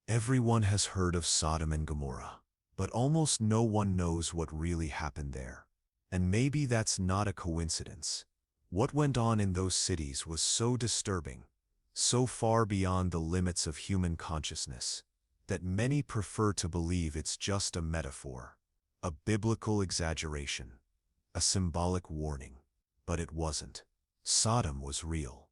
Everyone has heard of Sodom and Gomorrah, but almost no one knows what really happened there. And maybe that's not a coincidence. What went on in those cities was so disturbing, so far beyond the limits of human consciousness, that many prefer to believe it's just a metaphor, a biblical exaggeration, a symbolic warning. But it wasn't. Sodom was real.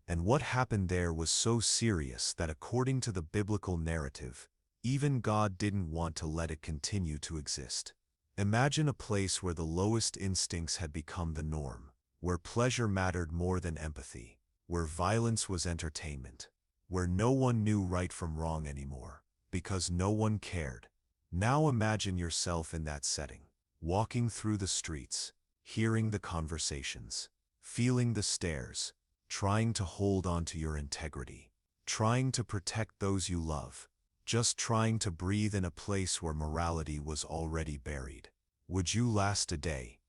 And what happened there was so serious that according to the biblical narrative, even God didn't want to let it continue to exist. Imagine a place where the lowest instincts had become the norm, where pleasure mattered more than empathy, where violence was entertainment, where no one knew right from wrong anymore, because no one cared. Now imagine yourself in that setting, walking through the streets, hearing the conversations, feeling the stares, trying to hold on to your integrity, trying to protect those you love, just trying to breathe in a place where morality was already buried. Would you last a day?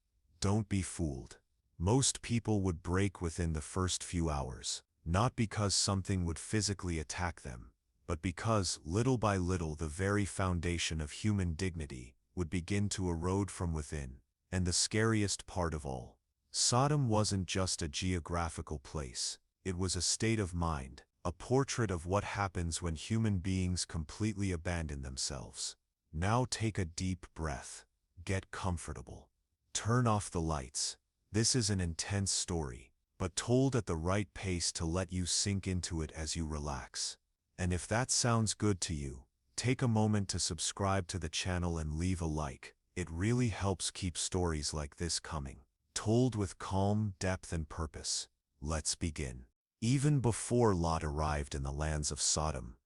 Don't be fooled. Most people would break within the first few hours, not because something would physically attack them, but because, little by little, the very foundation of human dignity would begin to erode from within. And the scariest part of all, Sodom wasn't just a geographical place, it was a state of mind, a portrait of what happens when human beings completely abandon themselves. Now take a deep breath, get comfortable, turn off the lights. This is an intense story, but told at the right pace to let you sink into it as you relax. And if that sounds good to you, take a moment to subscribe to the channel and leave a like. It really helps keep stories like this coming, told with calm, depth, and purpose. Let's begin. Even before Lot arrived in the lands of Sodom,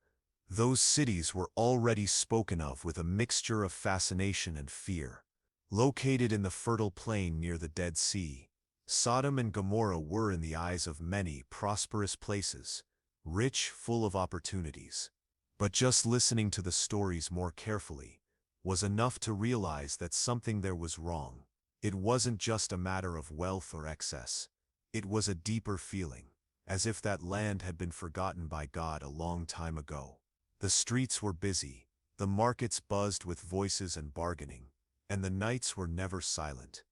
those cities were already spoken of with a mixture of fascination and fear. Located in the fertile plain near the Dead Sea, Sodom and Gomorrah were, in the eyes of many, prosperous places, rich, full of opportunities. But just listening to the stories more carefully was enough to realize that something there was wrong. It wasn't just a matter of wealth or excess. It was a deeper feeling, as if that land had been forgotten by God a long time ago. The streets were busy, the markets buzzed with voices and bargaining, and the nights were never silent.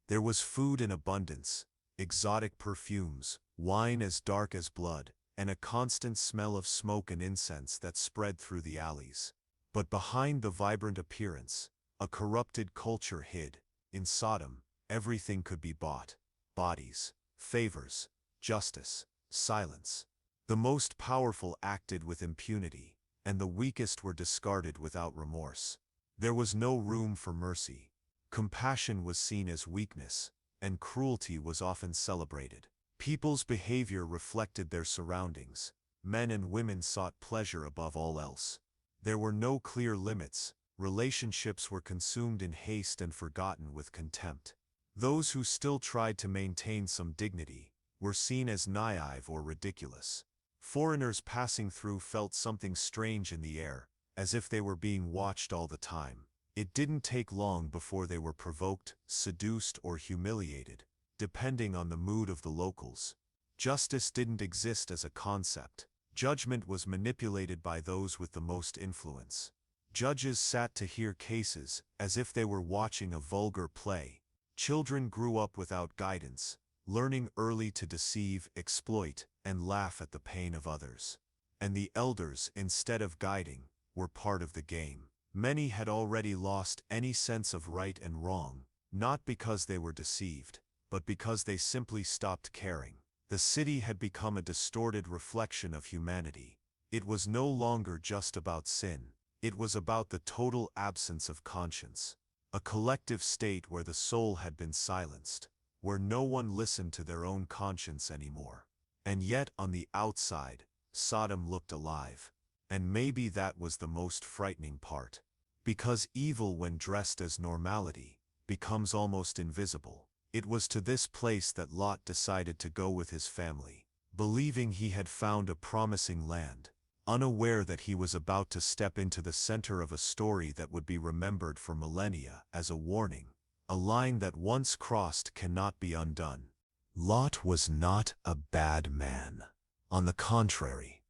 There was food in abundance, exotic perfumes, wine as dark as blood, and a constant smell of smoke and incense that spread through the alleys. But behind the vibrant appearance, a corrupted culture hid. In Sodom, everything could be bought: bodies, favors, justice, silence. The most powerful acted with impunity, and the weakest were discarded without remorse. There was no room for mercy. Compassion was seen as weakness, and cruelty was often celebrated. People's behavior reflected their surroundings. Men and women sought pleasure above all else. There were no clear limits. Relationships were consumed in haste and forgotten with contempt. Those who still tried to maintain some dignity were seen as naive or ridiculous. Foreigners passing through felt something strange in the air, as if they were being watched all the time. It didn't take long before they were provoked, seduced, or humiliated, depending on the mood of the locals. Justice didn't exist as a concept. Judgment was manipulated by those with the most influence. Judges sat to hear cases as if they were watching a vulgar play. Children grew up without guidance, learning early to deceive, exploit, and laugh at the pain of others. And the elders, instead of guiding, were part of the game. Many had already lost any sense of right and wrong, not because they were deceived, but because they simply stopped caring. The city had become a distorted reflection of humanity. It was no longer just about sin. It was about the total absence of conscience, a collective state where the soul had been silenced, where no one listened to their own conscience anymore. And yet, on the outside, Sodom looked alive. And maybe that was the most frightening part. Because evil, when dressed as normality, becomes almost invisible. It was to this place that Lot decided to go with his family, believing he had found a promising land, unaware that he was about to step into the center of a story that would be remembered for millennia as a warning, a line that once crossed cannot be undone. Lot was not a bad man. On the contrary,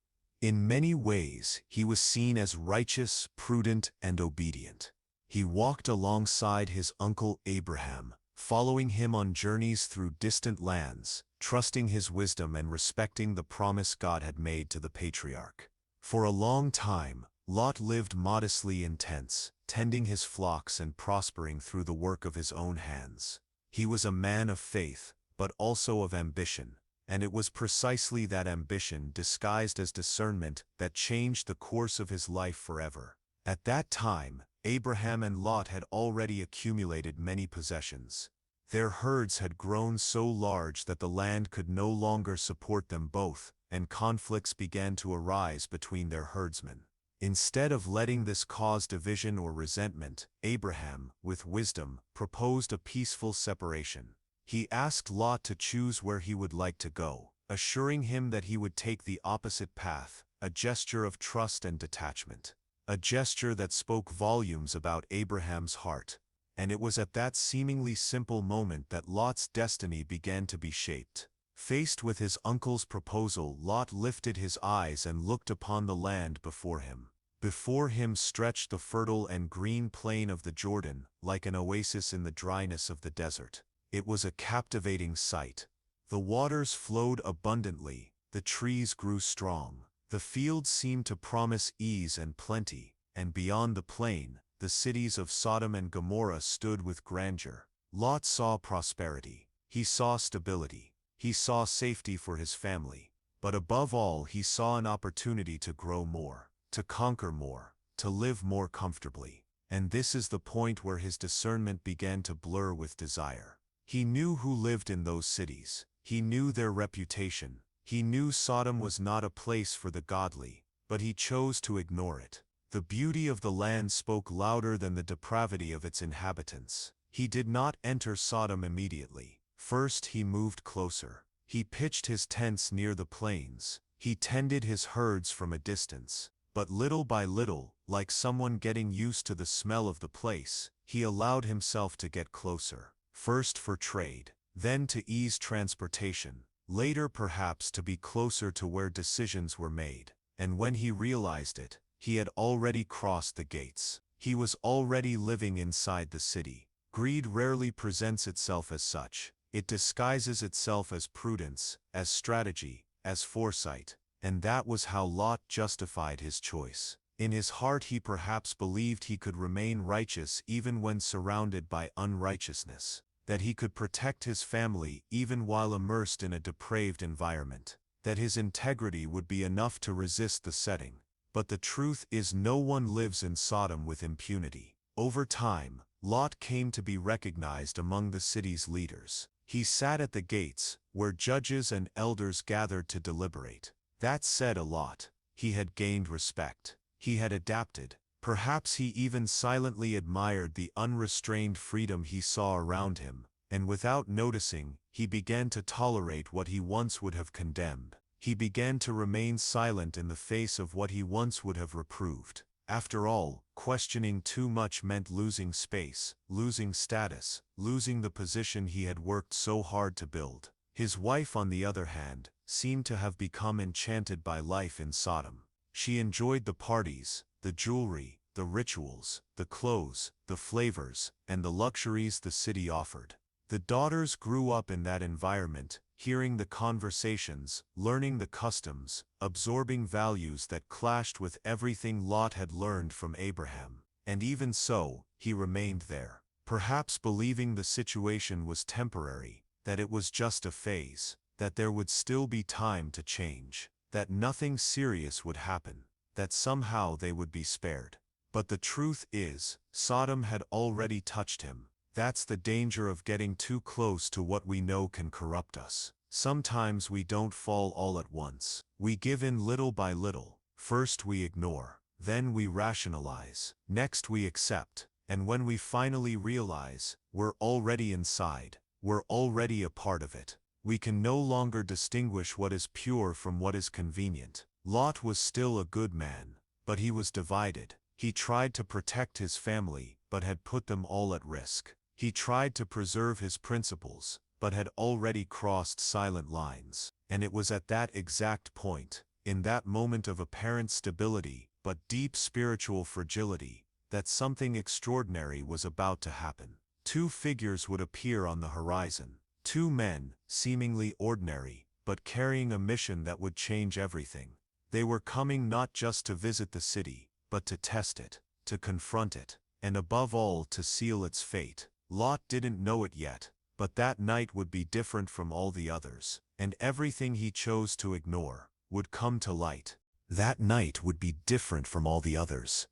In many ways, he was seen as righteous, prudent, and obedient. He walked alongside his uncle Abraham, following him on journeys through distant lands, trusting his wisdom and respecting the promise God had made to the patriarch. For a long time, Lot lived modestly in tents, tending his flocks and prospering through the work of his own hands. He was a man of faith, but also of ambition, and it was precisely that ambition disguised as discernment that changed the course of his life forever. At that time, Abraham and Lot had already accumulated many possessions. Their herds had grown so large that the land could no longer support them both, and conflicts began to arise between their herdsmen. Instead of letting this cause division or resentment, Abraham, with wisdom, proposed a peaceful separation. He asked Lot to choose where he would like to go, assuring him that he would take the opposite path, a gesture of trust and detachment. A gesture that spoke volumes about Abraham's heart. And it was at that seemingly simple moment that Lot's destiny began to be shaped. Faced with his uncle's proposal, Lot lifted his eyes and looked upon the land before him. Before him stretched the fertile and green plain of the Jordan, like an oasis in the dryness of the desert. It was a captivating sight. The waters flowed abundantly, the trees grew strong, the fields seemed to promise ease and plenty, and beyond the plain, the cities of Sodom and Gomorrah stood with grandeur. Lot saw prosperity, he saw stability, he saw safety for his family, but above all he saw an opportunity to grow more, to conquer more, to live more comfortably. And this is the point where his discernment began to blur with desire. He knew who lived in those cities, he knew their reputation, he knew Sodom was not a place for the godly, but he chose to ignore it. The beauty of the land spoke louder than the depravity of its inhabitants. He did not enter Sodom immediately. First he moved closer. He pitched his tents near the plains. He tended his herds from a distance. But little by little, like someone getting used to the smell of the place, he allowed himself to get closer. First for trade, then to ease transportation, later perhaps to be closer to where decisions were made. And when he realized it, he had already crossed the gates. He was already living inside the city. Greed rarely presents itself as such. It disguises itself as prudence, as strategy, as foresight. And that was how Lot justified his choice. In his heart he perhaps believed he could remain righteous even when surrounded by unrighteousness, that he could protect his family even while immersed in a depraved environment, that his integrity would be enough to resist the setting. But the truth is, no one lives in Sodom with impunity. Over time, Lot came to be recognized among the city's leaders. He sat at the gates, where judges and elders gathered to deliberate. That said a lot. He had gained respect. He had adapted. Perhaps he even silently admired the unrestrained freedom he saw around him, and without noticing, he began to tolerate what he once would have condemned. He began to remain silent in the face of what he once would have reproved. After all, questioning too much meant losing space, losing status, losing the position he had worked so hard to build. His wife, on the other hand, seemed to have become enchanted by life in Sodom. She enjoyed the parties, the jewelry, the rituals, the clothes, the flavors, and the luxuries the city offered. The daughters grew up in that environment, hearing the conversations, learning the customs, absorbing values that clashed with everything Lot had learned from Abraham. And even so, he remained there, perhaps believing the situation was temporary, that it was just a phase, that there would still be time to change, that nothing serious would happen, that somehow they would be spared. But the truth is, Sodom had already touched him. That's the danger of getting too close to what we know can corrupt us. Sometimes we don't fall all at once. We give in little by little. First we ignore, then we rationalize, next we accept, and when we finally realize, we're already inside, we're already a part of it. We can no longer distinguish what is pure from what is convenient. Lot was still a good man, but he was divided. He tried to protect his family, but had put them all at risk. He tried to preserve his principles, but had already crossed silent lines. And it was at that exact point, in that moment of apparent stability but deep spiritual fragility, that something extraordinary was about to happen. Two figures would appear on the horizon. Two men, seemingly ordinary, but carrying a mission that would change everything. They were coming not just to visit the city, but to test it, to confront it, and above all to seal its fate. Lot didn't know it yet, but that night would be different from all the others, and everything he chose to ignore would come to light. That night would be different from all the others.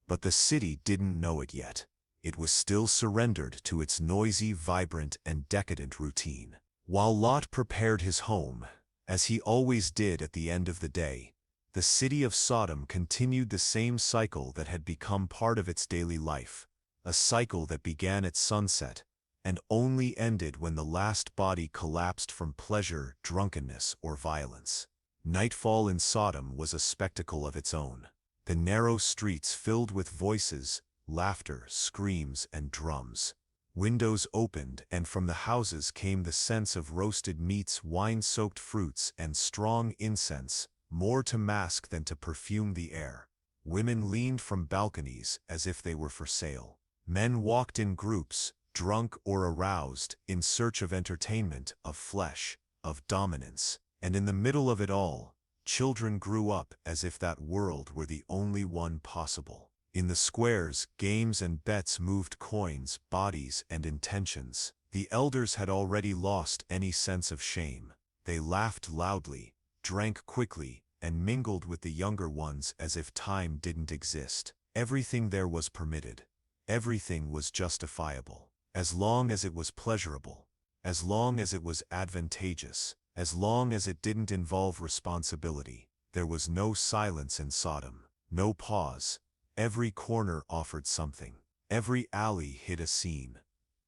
But the city didn't know it yet. It was still surrendered to its noisy, vibrant, and decadent routine. While Lot prepared his home, as he always did at the end of the day, the city of Sodom continued the same cycle that had become part of its daily life, a cycle that began at sunset and only ended when the last body collapsed from pleasure, drunkenness, or violence. Nightfall in Sodom was a spectacle of its own. The narrow streets filled with voices, laughter, screams, and drums. Windows opened, and from the houses came the scents of roasted meats, wine-soaked fruits, and strong incense, more to mask than to perfume the air. Women leaned from balconies as if they were for sale. Men walked in groups, drunk or aroused, in search of entertainment, of flesh, of dominance. And in the middle of it all, children grew up as if that world were the only one possible. In the squares, games and bets moved coins, bodies, and intentions. The elders had already lost any sense of shame. They laughed loudly, drank quickly, and mingled with the younger ones as if time didn't exist. Everything there was permitted. Everything was justifiable. As long as it was pleasurable. As long as it was advantageous. As long as it didn't involve responsibility. There was no silence in Sodom. No pause. Every corner offered something. Every alley hid a scene.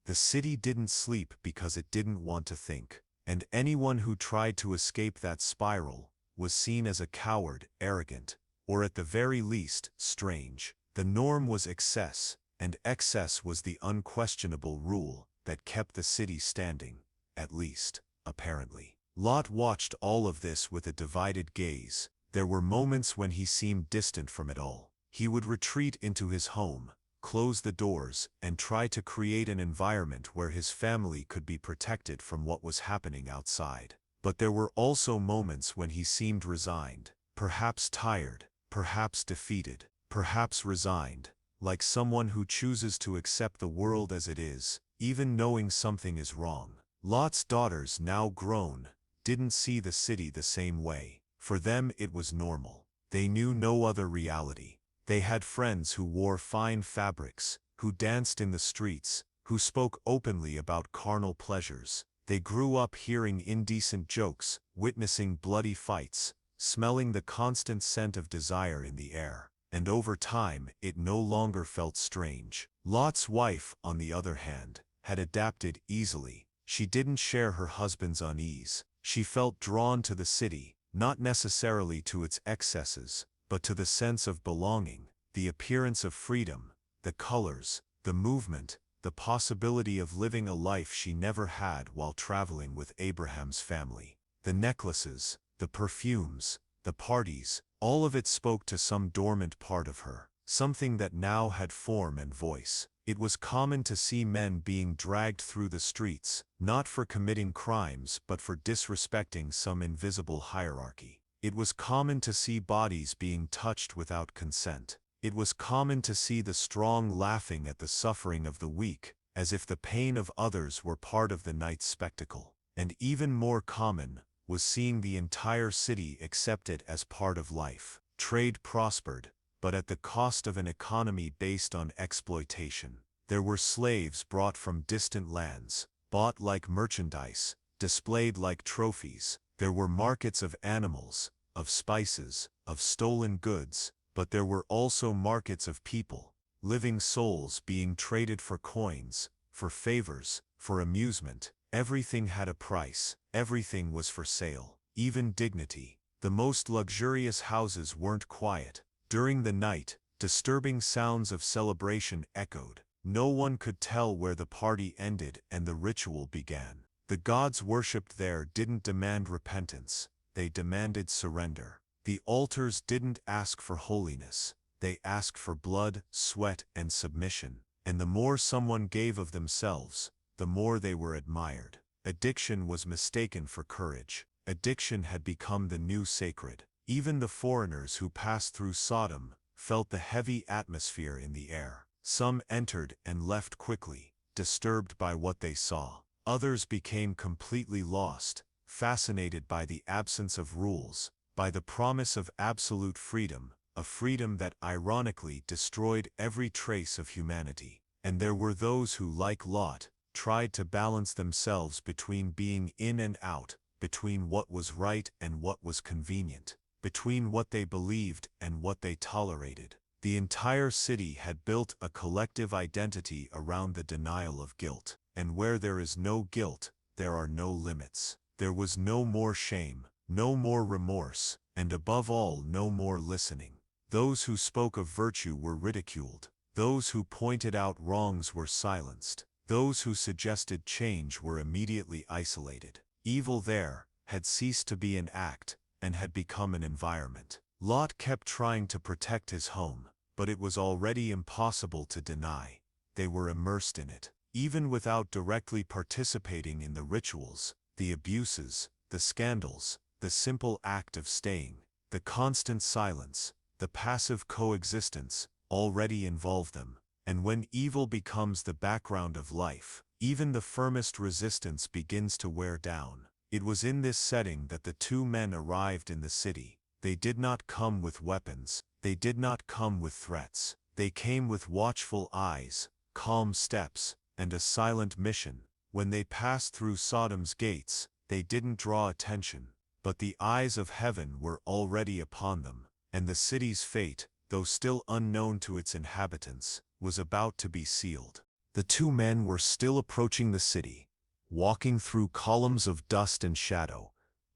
The city didn't sleep because it didn't want to think. And anyone who tried to escape that spiral was seen as a coward, arrogant, or at the very least, strange. The norm was excess, and excess was the unquestionable rule that kept the city standing, at least, apparently. Lot watched all of this with a divided gaze. There were moments when he seemed distant from it all. He would retreat into his home, close the doors, and try to create an environment where his family could be protected from what was happening outside. But there were also moments when he seemed resigned, perhaps tired, perhaps defeated, perhaps resigned, like someone who chooses to accept the world as it is, even knowing something is wrong. Lot's daughters, now grown, didn't see the city the same way. For them it was normal. They knew no other reality. They had friends who wore fine fabrics, who danced in the streets, who spoke openly about carnal pleasures. They grew up hearing indecent jokes, witnessing bloody fights, smelling the constant scent of desire in the air. And over time, it no longer felt strange. Lot's wife, on the other hand, had adapted easily. She didn't share her husband's unease. She felt drawn to the city, not necessarily to its excesses, but to the sense of belonging, the appearance of freedom, the colors, the movement, the possibility of living a life she never had while traveling with Abraham's family. The necklaces, the perfumes, the parties, all of it spoke to some dormant part of her, something that now had form and voice. It was common to see men being dragged through the streets, not for committing crimes but for disrespecting some invisible hierarchy. It was common to see bodies being touched without consent. It was common to see the strong laughing at the suffering of the weak, as if the pain of others were part of the night's spectacle. And even more common was seeing the entire city accept it as part of life. Trade prospered, but at the cost of an economy based on exploitation. There were slaves brought from distant lands, bought like merchandise, displayed like trophies. There were markets of animals, of spices, of stolen goods, but there were also markets of people, living souls being traded for coins, for favors, for amusement. Everything had a price, everything was for sale, even dignity. The most luxurious houses weren't quiet. During the night, disturbing sounds of celebration echoed. No one could tell where the party ended and the ritual began. The gods worshipped there didn't demand repentance, they demanded surrender. The altars didn't ask for holiness, they asked for blood, sweat, and submission. And the more someone gave of themselves, the more they were admired. Addiction was mistaken for courage. Addiction had become the new sacred. Even the foreigners who passed through Sodom felt the heavy atmosphere in the air. Some entered and left quickly, disturbed by what they saw. Others became completely lost, fascinated by the absence of rules, by the promise of absolute freedom, a freedom that ironically destroyed every trace of humanity. And there were those who, like Lot, tried to balance themselves between being in and out, between what was right and what was convenient, between what they believed and what they tolerated. The entire city had built a collective identity around the denial of guilt. And where there is no guilt, there are no limits. There was no more shame, no more remorse, and above all, no more listening. Those who spoke of virtue were ridiculed. Those who pointed out wrongs were silenced. Those who suggested change were immediately isolated. Evil there had ceased to be an act and had become an environment. Lot kept trying to protect his home, but it was already impossible to deny. They were immersed in it. Even without directly participating in the rituals, the abuses, the scandals, the simple act of staying, the constant silence, the passive coexistence, already involve them. And when evil becomes the background of life, even the firmest resistance begins to wear down. It was in this setting that the two men arrived in the city. They did not come with weapons. They did not come with threats. They came with watchful eyes, calm steps, and a silent mission. When they passed through Sodom's gates, they didn't draw attention, but the eyes of heaven were already upon them, and the city's fate, though still unknown to its inhabitants, was about to be sealed. The two men were still approaching the city, walking through columns of dust and shadow,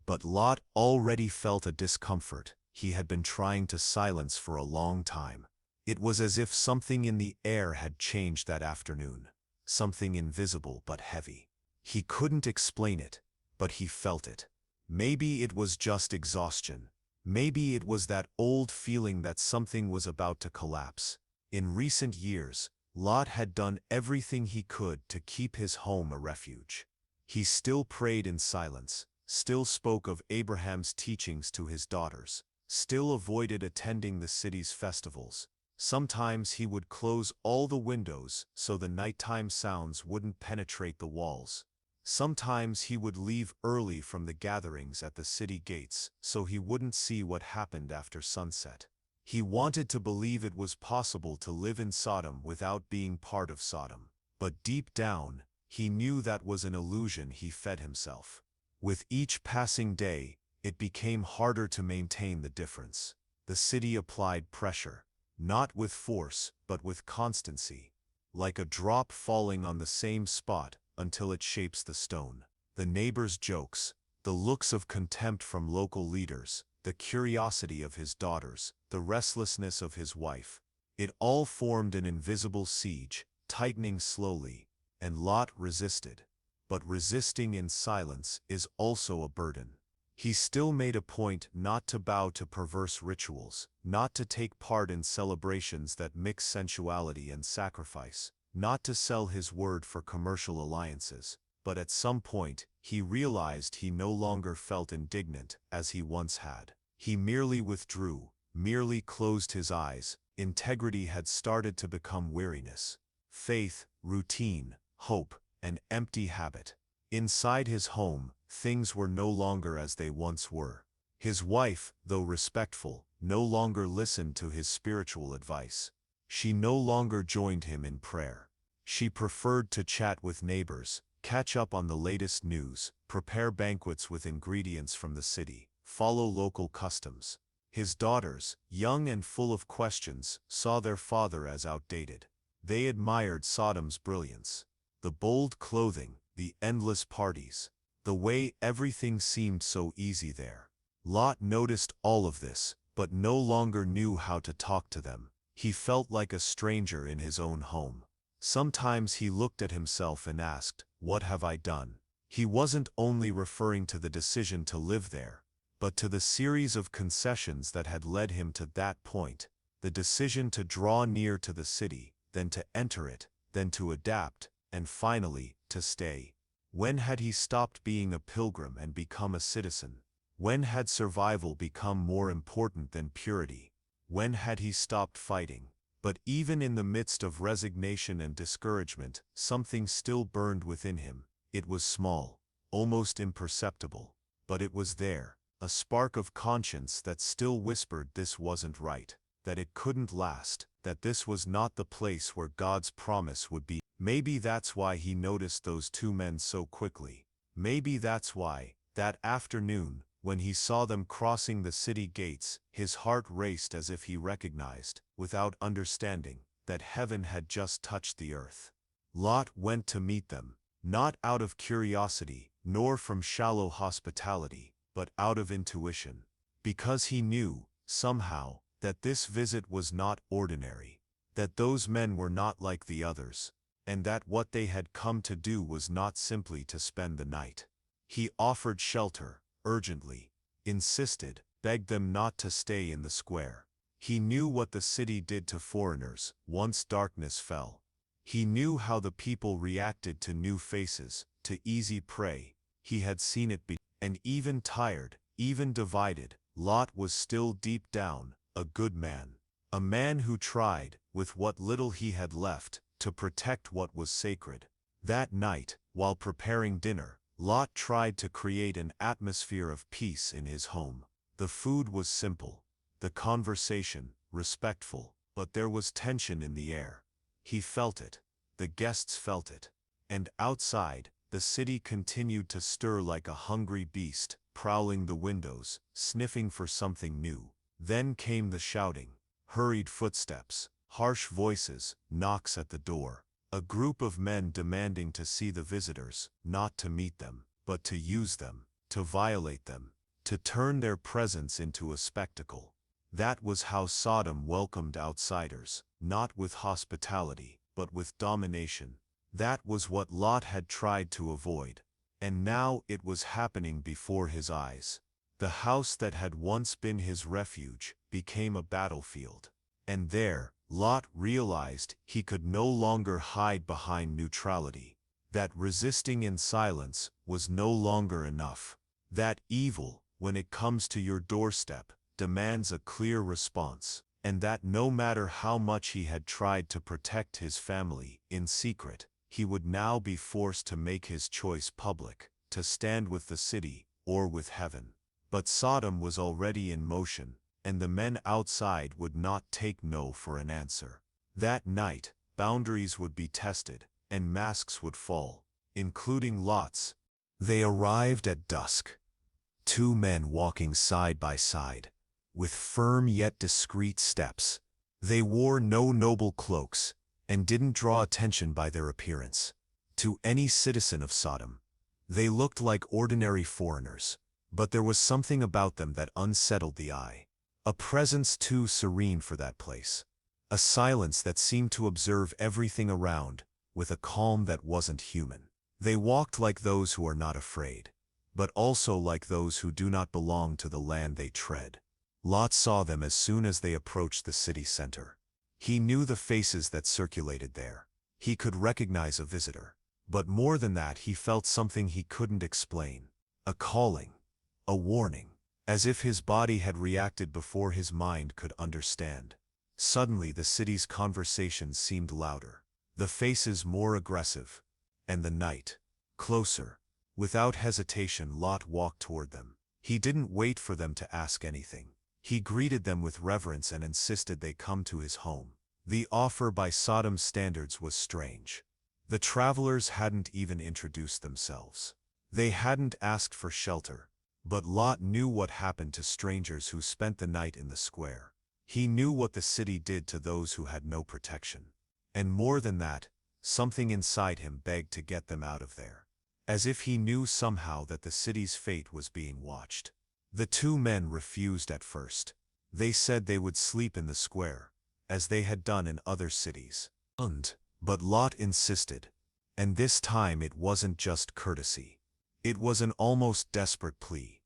but Lot already felt a discomfort he had been trying to silence for a long time. It was as if something in the air had changed that afternoon, something invisible but heavy. He couldn't explain it, but he felt it. Maybe it was just exhaustion. Maybe it was that old feeling that something was about to collapse. In recent years, Lot had done everything he could to keep his home a refuge. He still prayed in silence, still spoke of Abraham's teachings to his daughters, still avoided attending the city's festivals. Sometimes he would close all the windows so the nighttime sounds wouldn't penetrate the walls. Sometimes he would leave early from the gatherings at the city gates so he wouldn't see what happened after sunset. He wanted to believe it was possible to live in Sodom without being part of Sodom. But deep down, he knew that was an illusion he fed himself. With each passing day, it became harder to maintain the difference. The city applied pressure, not with force, but with constancy, like a drop falling on the same spot until it shapes the stone. The neighbors' jokes, the looks of contempt from local leaders, the curiosity of his daughters, the restlessness of his wife, it all formed an invisible siege, tightening slowly, and Lot resisted. But resisting in silence is also a burden. He still made a point not to bow to perverse rituals, not to take part in celebrations that mix sensuality and sacrifice, not to sell his word for commercial alliances. But at some point, he realized he no longer felt indignant as he once had. He merely withdrew, merely closed his eyes. Integrity had started to become weariness. Faith, routine, hope, an empty habit. Inside his home, things were no longer as they once were. His wife, though respectful, no longer listened to his spiritual advice. She no longer joined him in prayer. She preferred to chat with neighbors, catch up on the latest news, prepare banquets with ingredients from the city, follow local customs. His daughters, young and full of questions, saw their father as outdated. They admired Sodom's brilliance. The bold clothing, the endless parties, the way everything seemed so easy there. Lot noticed all of this, but no longer knew how to talk to them. He felt like a stranger in his own home. Sometimes he looked at himself and asked, "What have I done?" He wasn't only referring to the decision to live there, but to the series of concessions that had led him to that point, the decision to draw near to the city, then to enter it, then to adapt, and finally, to stay. When had he stopped being a pilgrim and become a citizen? When had survival become more important than purity? When had he stopped fighting? But even in the midst of resignation and discouragement, something still burned within him. It was small, almost imperceptible, but it was there, a spark of conscience that still whispered this wasn't right, that it couldn't last, that this was not the place where God's promise would be. Maybe that's why he noticed those two men so quickly. Maybe that's why, that afternoon, when he saw them crossing the city gates, his heart raced as if he recognized, without understanding, that heaven had just touched the earth. Lot went to meet them, not out of curiosity, nor from shallow hospitality, but out of intuition. Because he knew, somehow, that this visit was not ordinary, that those men were not like the others, and that what they had come to do was not simply to spend the night. He offered shelter, urgently, insisted, begged them not to stay in the square. He knew what the city did to foreigners once darkness fell. He knew how the people reacted to new faces, to easy prey. He had seen it be, and even tired, even divided, Lot was still deep down a good man. A man who tried, with what little he had left, to protect what was sacred. That night, while preparing dinner, Lot tried to create an atmosphere of peace in his home. The food was simple, the conversation respectful, but there was tension in the air. He felt it, the guests felt it, and outside, the city continued to stir like a hungry beast, prowling the windows, sniffing for something new. Then came the shouting, hurried footsteps, harsh voices, knocks at the door. A group of men demanding to see the visitors, not to meet them, but to use them, to violate them, to turn their presence into a spectacle. That was how Sodom welcomed outsiders, not with hospitality, but with domination. That was what Lot had tried to avoid. And now it was happening before his eyes. The house that had once been his refuge became a battlefield. And there, Lot realized he could no longer hide behind neutrality. That resisting in silence was no longer enough. That evil, when it comes to your doorstep, demands a clear response. And that no matter how much he had tried to protect his family in secret, he would now be forced to make his choice public, to stand with the city or with heaven. But Sodom was already in motion, and the men outside would not take no for an answer. That night, boundaries would be tested, and masks would fall, including Lot's. They arrived at dusk. Two men walking side by side, with firm yet discreet steps. They wore no noble cloaks, and didn't draw attention by their appearance. To any citizen of Sodom, they looked like ordinary foreigners. But there was something about them that unsettled the eye. A presence too serene for that place. A silence that seemed to observe everything around, with a calm that wasn't human. They walked like those who are not afraid, but also like those who do not belong to the land they tread. Lot saw them as soon as they approached the city center. He knew the faces that circulated there. He could recognize a visitor. But more than that, he felt something he couldn't explain. A calling. A warning, as if his body had reacted before his mind could understand. Suddenly the city's conversation seemed louder, the faces more aggressive, and the night closer. Without hesitation, Lot walked toward them. He didn't wait for them to ask anything. He greeted them with reverence and insisted they come to his home. The offer by Sodom's standards was strange. The travelers hadn't even introduced themselves. They hadn't asked for shelter. But Lot knew what happened to strangers who spent the night in the square. He knew what the city did to those who had no protection. And more than that, something inside him begged to get them out of there. As if he knew somehow that the city's fate was being watched. The two men refused at first. They said they would sleep in the square, as they had done in other cities. But Lot insisted. And this time it wasn't just courtesy. It was an almost desperate plea.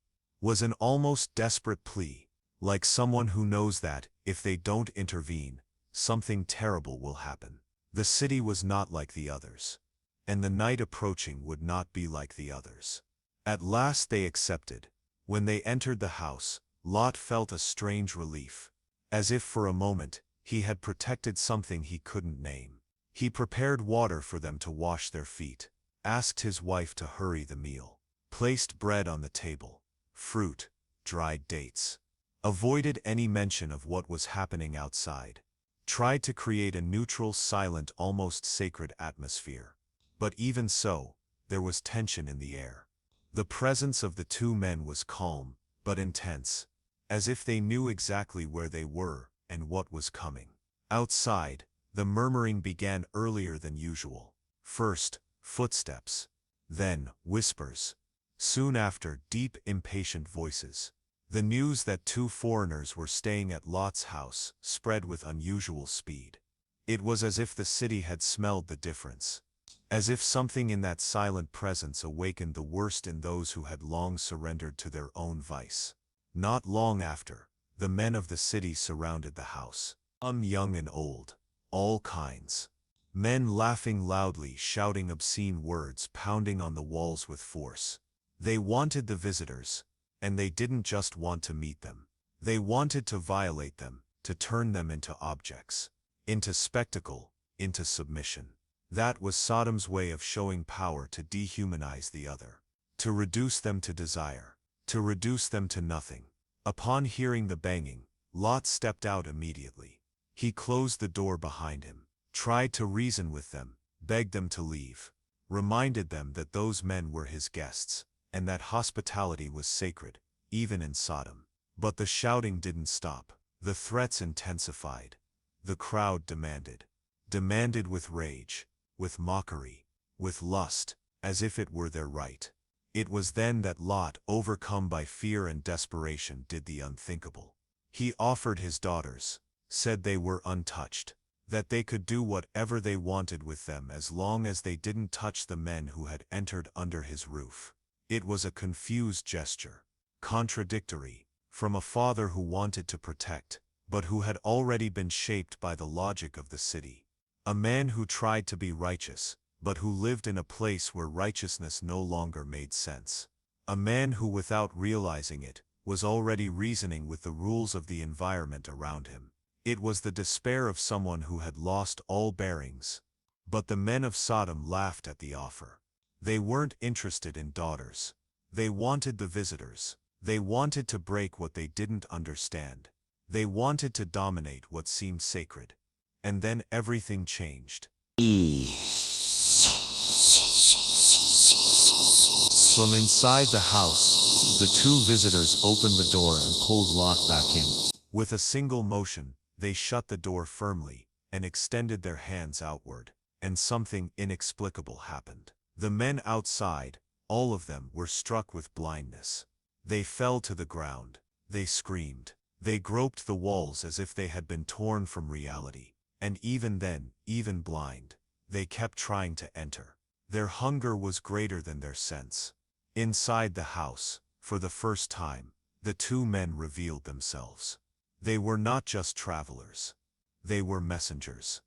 was an almost desperate plea, like someone who knows that, if they don't intervene, something terrible will happen. The city was not like the others, and the night approaching would not be like the others. At last they accepted. When they entered the house, Lot felt a strange relief, as if for a moment he had protected something he couldn't name. He prepared water for them to wash their feet, asked his wife to hurry the meal, placed bread on the table, fruit, dried dates, avoided any mention of what was happening outside, tried to create a neutral, silent, almost sacred atmosphere. But even so, there was tension in the air. The presence of the two men was calm, but intense, as if they knew exactly where they were and what was coming. Outside, the murmuring began earlier than usual. First, footsteps. Then, whispers. Soon after, deep, impatient voices. The news that two foreigners were staying at Lot's house spread with unusual speed. It was as if the city had smelled the difference, as if something in that silent presence awakened the worst in those who had long surrendered to their own vice. Not long after, the men of the city surrounded the house. Young and old, all kinds. Men laughing loudly, shouting obscene words, pounding on the walls with force. They wanted the visitors, and they didn't just want to meet them. They wanted to violate them, to turn them into objects, into spectacle, into submission. That was Sodom's way of showing power, to dehumanize the other, to reduce them to desire, to reduce them to nothing. Upon hearing the banging, Lot stepped out immediately. He closed the door behind him, tried to reason with them, begged them to leave, reminded them that those men were his guests, and that hospitality was sacred, even in Sodom. But the shouting didn't stop. The threats intensified. The crowd demanded with rage, with mockery, with lust, as if it were their right. It was then that Lot, overcome by fear and desperation, did the unthinkable. He offered his daughters, said they were untouched, that they could do whatever they wanted with them as long as they didn't touch the men who had entered under his roof. It was a confused gesture, contradictory, from a father who wanted to protect, but who had already been shaped by the logic of the city. A man who tried to be righteous, but who lived in a place where righteousness no longer made sense. A man who, without realizing it, was already reasoning with the rules of the environment around him. It was the despair of someone who had lost all bearings. But the men of Sodom laughed at the offer. They weren't interested in daughters. They wanted the visitors. They wanted to break what they didn't understand. They wanted to dominate what seemed sacred. And then everything changed. From inside the house, the two visitors opened the door and pulled Lot back in. With a single motion, they shut the door firmly and extended their hands outward, and something inexplicable happened. The men outside, all of them, were struck with blindness. They fell to the ground. They screamed. They groped the walls as if they had been torn from reality. And even then, even blind, they kept trying to enter. Their hunger was greater than their sense. Inside the house, for the first time, the two men revealed themselves. They were not just travelers. They were messengers,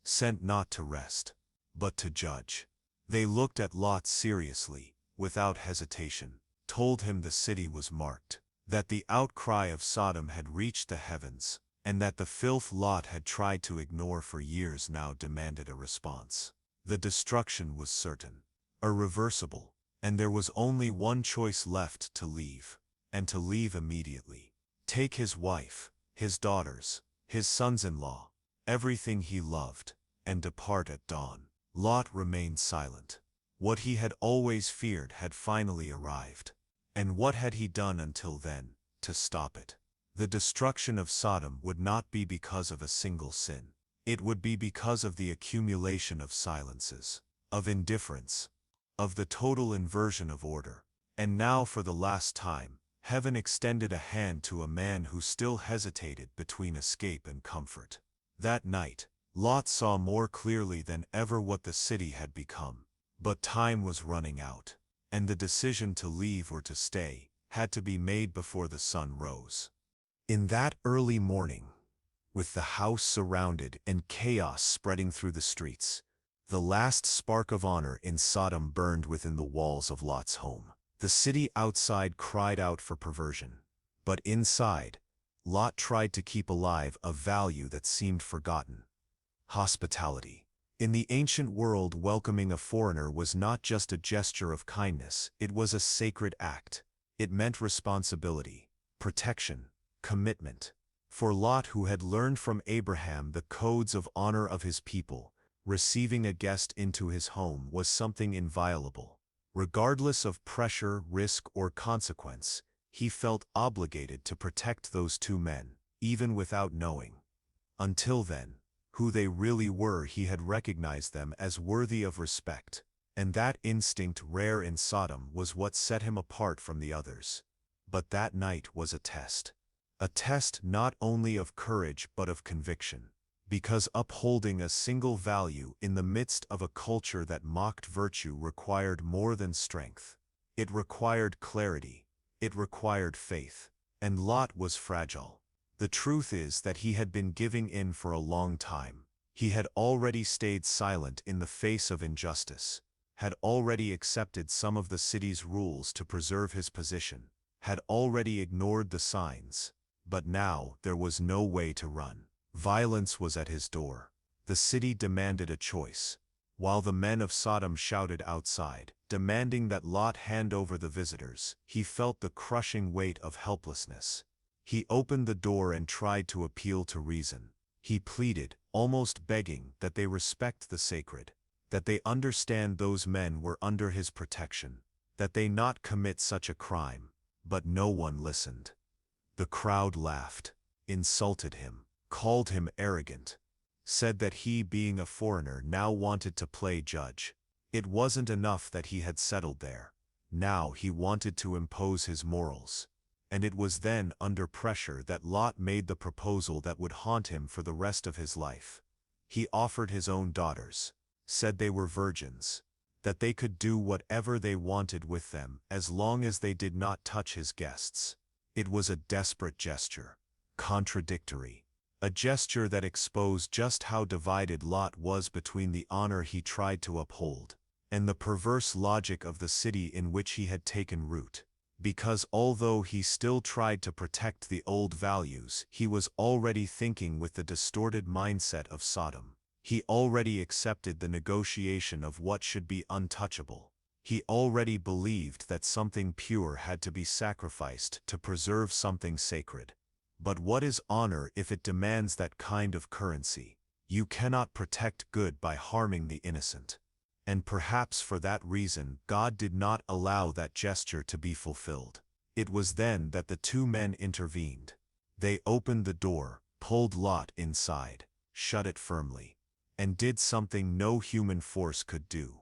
sent not to rest, but to judge. They looked at Lot seriously, without hesitation, told him the city was marked, that the outcry of Sodom had reached the heavens, and that the filth Lot had tried to ignore for years now demanded a response. The destruction was certain, irreversible, and there was only one choice left: to leave, and to leave immediately. Take his wife, his daughters, his sons-in-law, everything he loved, and depart at dawn. Lot remained silent. What he had always feared had finally arrived. And what had he done until then to stop it? The destruction of Sodom would not be because of a single sin. It would be because of the accumulation of silences, of indifference, of the total inversion of order. And now, for the last time, heaven extended a hand to a man who still hesitated between escape and comfort. That night, Lot saw more clearly than ever what the city had become. But time was running out, and the decision to leave or to stay had to be made before the sun rose. In that early morning, with the house surrounded and chaos spreading through the streets, the last spark of honor in Sodom burned within the walls of Lot's home. The city outside cried out for perversion, but inside, Lot tried to keep alive a value that seemed forgotten: hospitality. In the ancient world, welcoming a foreigner was not just a gesture of kindness, it was a sacred act. It meant responsibility, protection, commitment. For Lot, who had learned from Abraham the codes of honor of his people, receiving a guest into his home was something inviolable. Regardless of pressure, risk, or consequence, he felt obligated to protect those two men, even without knowing. Until then, who they really were, he had recognized them as worthy of respect, and that instinct, rare in Sodom, was what set him apart from the others. But that night was a test not only of courage but of conviction, because upholding a single value in the midst of a culture that mocked virtue required more than strength. It required clarity, it required faith, and Lot was fragile. The truth is that he had been giving in for a long time. He had already stayed silent in the face of injustice, had already accepted some of the city's rules to preserve his position, had already ignored the signs. But now there was no way to run. Violence was at his door. The city demanded a choice, while the men of Sodom shouted outside, demanding that Lot hand over the visitors. He felt the crushing weight of helplessness. He opened the door and tried to appeal to reason. He pleaded, almost begging, that they respect the sacred, that they understand those men were under his protection, that they not commit such a crime. But no one listened. The crowd laughed, insulted him, called him arrogant, said that he, being a foreigner, now wanted to play judge. It wasn't enough that he had settled there. Now he wanted to impose his morals. And it was then, under pressure, that Lot made the proposal that would haunt him for the rest of his life. He offered his own daughters, said they were virgins, that they could do whatever they wanted with them as long as they did not touch his guests. It was a desperate gesture, contradictory, a gesture that exposed just how divided Lot was between the honor he tried to uphold and the perverse logic of the city in which he had taken root. Because although he still tried to protect the old values, he was already thinking with the distorted mindset of Sodom. He already accepted the negotiation of what should be untouchable. He already believed that something pure had to be sacrificed to preserve something sacred. But what is honor if it demands that kind of currency? You cannot protect good by harming the innocent. And perhaps for that reason, God did not allow that gesture to be fulfilled. It was then that the two men intervened. They opened the door, pulled Lot inside, shut it firmly, and did something no human force could do.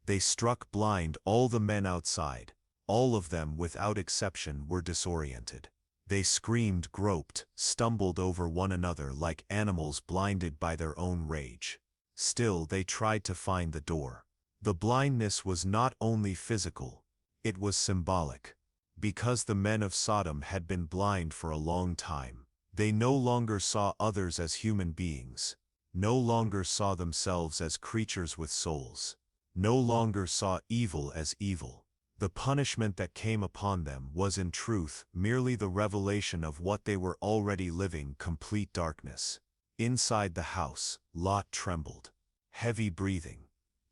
They struck blind all the men outside. All of them, without exception, were disoriented. They screamed, groped, stumbled over one another like animals blinded by their own rage. Still, they tried to find the door. The blindness was not only physical, it was symbolic. Because the men of Sodom had been blind for a long time, they no longer saw others as human beings, no longer saw themselves as creatures with souls, no longer saw evil as evil. The punishment that came upon them was in truth merely the revelation of what they were already living: complete darkness. Inside the house, Lot trembled, heavy breathing,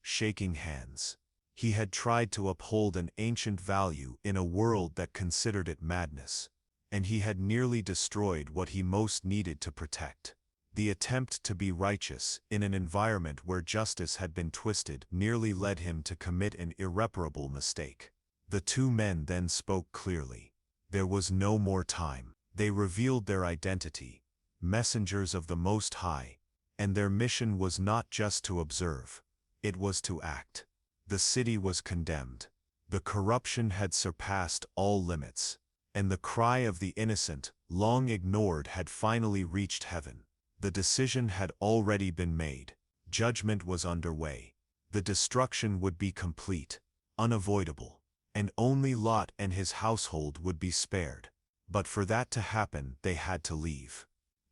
shaking hands. He had tried to uphold an ancient value in a world that considered it madness, and he had nearly destroyed what he most needed to protect. The attempt to be righteous in an environment where justice had been twisted nearly led him to commit an irreparable mistake. The two men then spoke clearly. There was no more time. They revealed their identity, messengers of the Most High, and their mission was not just to observe, it was to act. The city was condemned. The corruption had surpassed all limits, and the cry of the innocent, long ignored, had finally reached heaven. The decision had already been made. Judgment was underway. The destruction would be complete, unavoidable. and only Lot and his household would be spared. But for that to happen, they had to leave.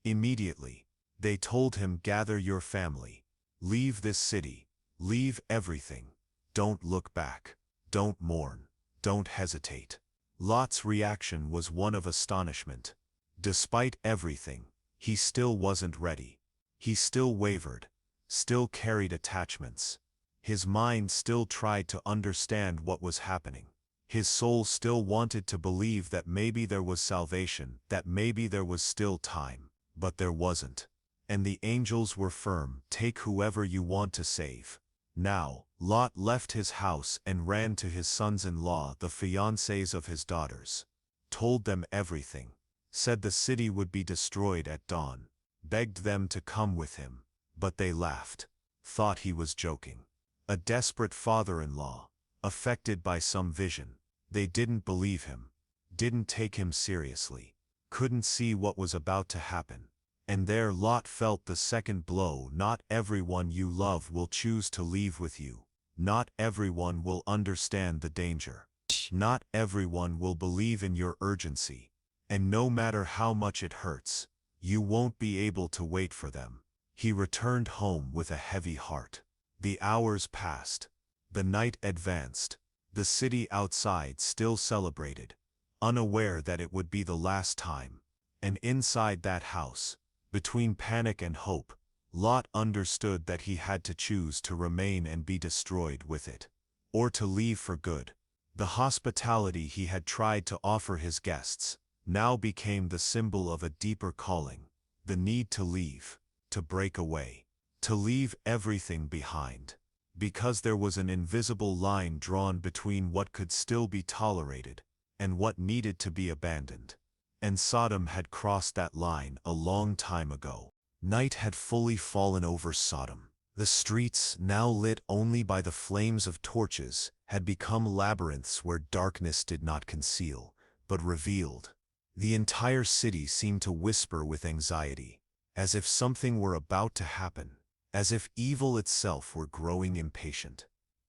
Immediately, they told him, "Gather your family. Leave this city. Leave everything. Don't look back. Don't mourn. Don't hesitate." Lot's reaction was one of astonishment. Despite everything, he still wasn't ready. He still wavered, still carried attachments. His mind still tried to understand what was happening. His soul still wanted to believe that maybe there was salvation, that maybe there was still time. But there wasn't. And the angels were firm, "Take whoever you want to save." Now, Lot left his house and ran to his sons-in-law, the fiancés of his daughters. Told them everything. Said the city would be destroyed at dawn. Begged them to come with him. But they laughed. Thought he was joking. A desperate father-in-law, affected by some vision. They didn't believe him. Didn't take him seriously. Couldn't see what was about to happen. And there Lot felt the second blow. Not everyone you love will choose to leave with you. Not everyone will understand the danger. Not everyone will believe in your urgency. And no matter how much it hurts, you won't be able to wait for them. He returned home with a heavy heart. The hours passed. The night advanced. The city outside still celebrated, unaware that it would be the last time. And inside that house, between panic and hope, Lot understood that he had to choose to remain and be destroyed with it, or to leave for good. The hospitality he had tried to offer his guests now became the symbol of a deeper calling, the need to leave, to break away, to leave everything behind. Because there was an invisible line drawn between what could still be tolerated and what needed to be abandoned. And Sodom had crossed that line a long time ago. Night had fully fallen over Sodom. The streets, now lit only by the flames of torches, had become labyrinths where darkness did not conceal, but revealed. The entire city seemed to whisper with anxiety, as if something were about to happen, as if evil itself were growing impatient.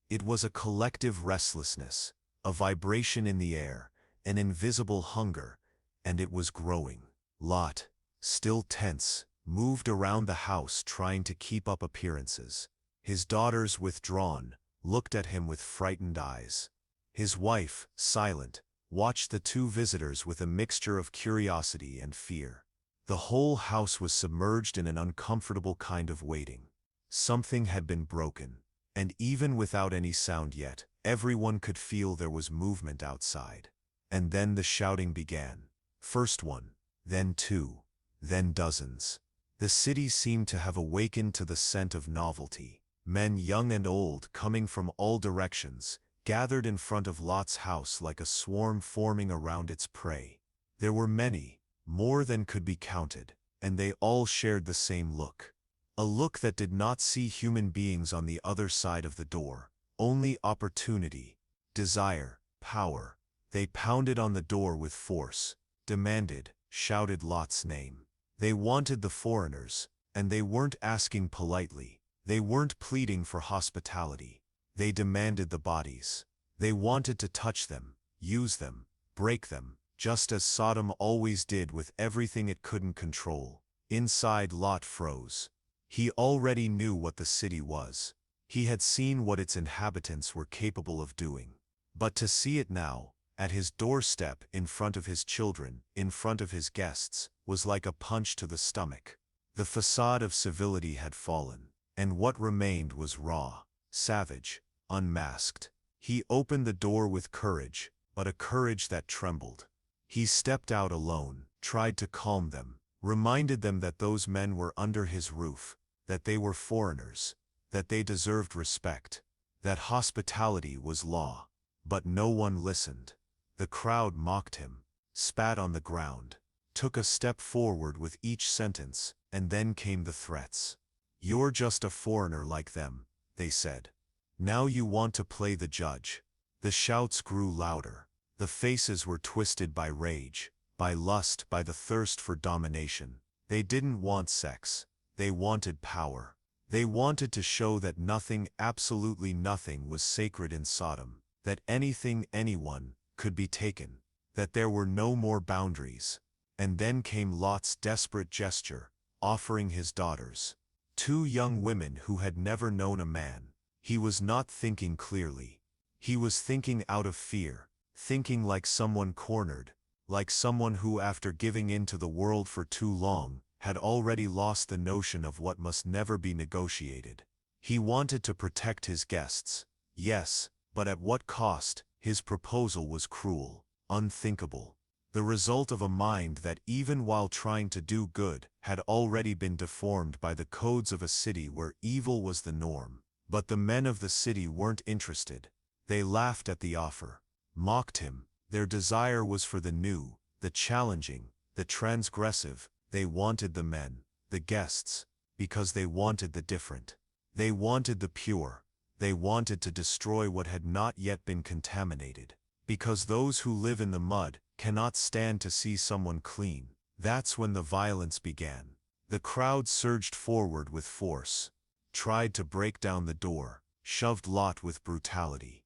It was a collective restlessness, a vibration in the air, an invisible hunger, and it was growing. Lot, still tense, moved around the house trying to keep up appearances. His daughters, withdrawn, looked at him with frightened eyes. His wife, silent, watched the two visitors with a mixture of curiosity and fear. The whole house was submerged in an uncomfortable kind of waiting. Something had been broken, and even without any sound yet, everyone could feel there was movement outside. And then the shouting began. First one, then two, then dozens. The city seemed to have awakened to the scent of novelty. Men young and old, coming from all directions, gathered in front of Lot's house like a swarm forming around its prey. There were many, more than could be counted, and they all shared the same look. A look that did not see human beings on the other side of the door, only opportunity, desire, power. They pounded on the door with force, demanded, shouted Lot's name. They wanted the foreigners, and they weren't asking politely. They weren't pleading for hospitality. They demanded the bodies. They wanted to touch them, use them, break them, just as Sodom always did with everything it couldn't control. Inside, Lot froze. He already knew what the city was. He had seen what its inhabitants were capable of doing. But to see it now, at his doorstep, in front of his children, in front of his guests, was like a punch to the stomach. The facade of civility had fallen, and what remained was raw, savage, unmasked. He opened the door with courage, but a courage that trembled. He stepped out alone, tried to calm them, reminded them that those men were under his roof, that they were foreigners, that they deserved respect, that hospitality was law. But no one listened. The crowd mocked him, spat on the ground, took a step forward with each sentence, and then came the threats. "You're just a foreigner like them," they said. "Now you want to play the judge." The shouts grew louder. The faces were twisted by rage, by lust, by the thirst for domination. They didn't want sex. They wanted power. They wanted to show that nothing, absolutely nothing, was sacred in Sodom, that anything, anyone, could be taken, that there were no more boundaries. And then came Lot's desperate gesture, offering his daughters. Two young women who had never known a man. He was not thinking clearly. He was thinking out of fear, thinking like someone cornered, like someone who, after giving in to the world for too long, had already lost the notion of what must never be negotiated. He wanted to protect his guests, yes, but at what cost? His proposal was cruel, unthinkable, the result of a mind that, even while trying to do good, had already been deformed by the codes of a city where evil was the norm. But the men of the city weren't interested. They laughed at the offer, mocked him. Their desire was for the new, the challenging, the transgressive. They wanted the men, the guests, because they wanted the different. They wanted the pure. They wanted to destroy what had not yet been contaminated. Because those who live in the mud cannot stand to see someone clean. That's when the violence began. The crowd surged forward with force, tried to break down the door, shoved Lot with brutality.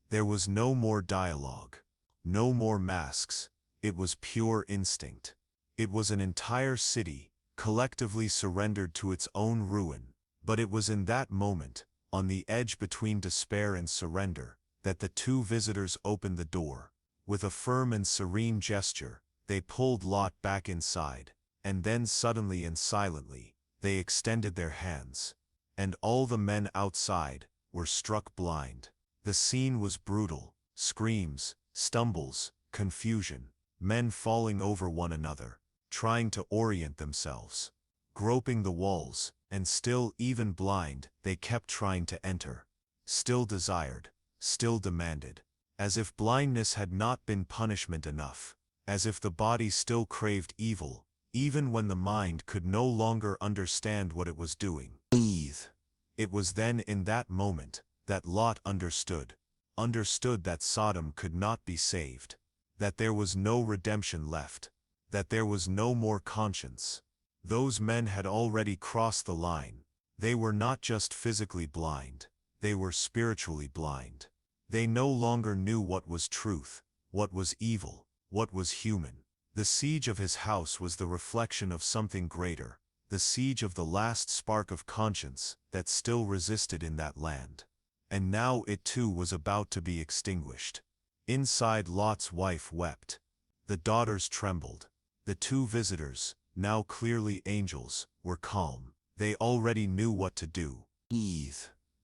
There was no more dialogue, no more masks. It was pure instinct. It was an entire city, collectively surrendered to its own ruin. But it was in that moment, on the edge between despair and surrender, that the two visitors opened the door. With a firm and serene gesture, they pulled Lot back inside, and then suddenly and silently, they extended their hands. And all the men outside were struck blind. The scene was brutal. Screams, stumbles, confusion, men falling over one another, trying to orient themselves, groping the walls, and still, even blind, they kept trying to enter. Still desired, still demanded. As if blindness had not been punishment enough. As if the body still craved evil, even when the mind could no longer understand what it was doing. It was then, in that moment, that Lot understood that Sodom could not be saved, that there was no redemption left, that there was no more conscience. Those men had already crossed the line. They were not just physically blind, they were spiritually blind. They no longer knew what was truth, what was evil, what was human. The siege of his house was the reflection of something greater, the siege of the last spark of conscience that still resisted in that land. And now it too was about to be extinguished. Inside, Lot's wife wept. The daughters trembled. The two visitors, now clearly angels, were calm. They already knew what to do.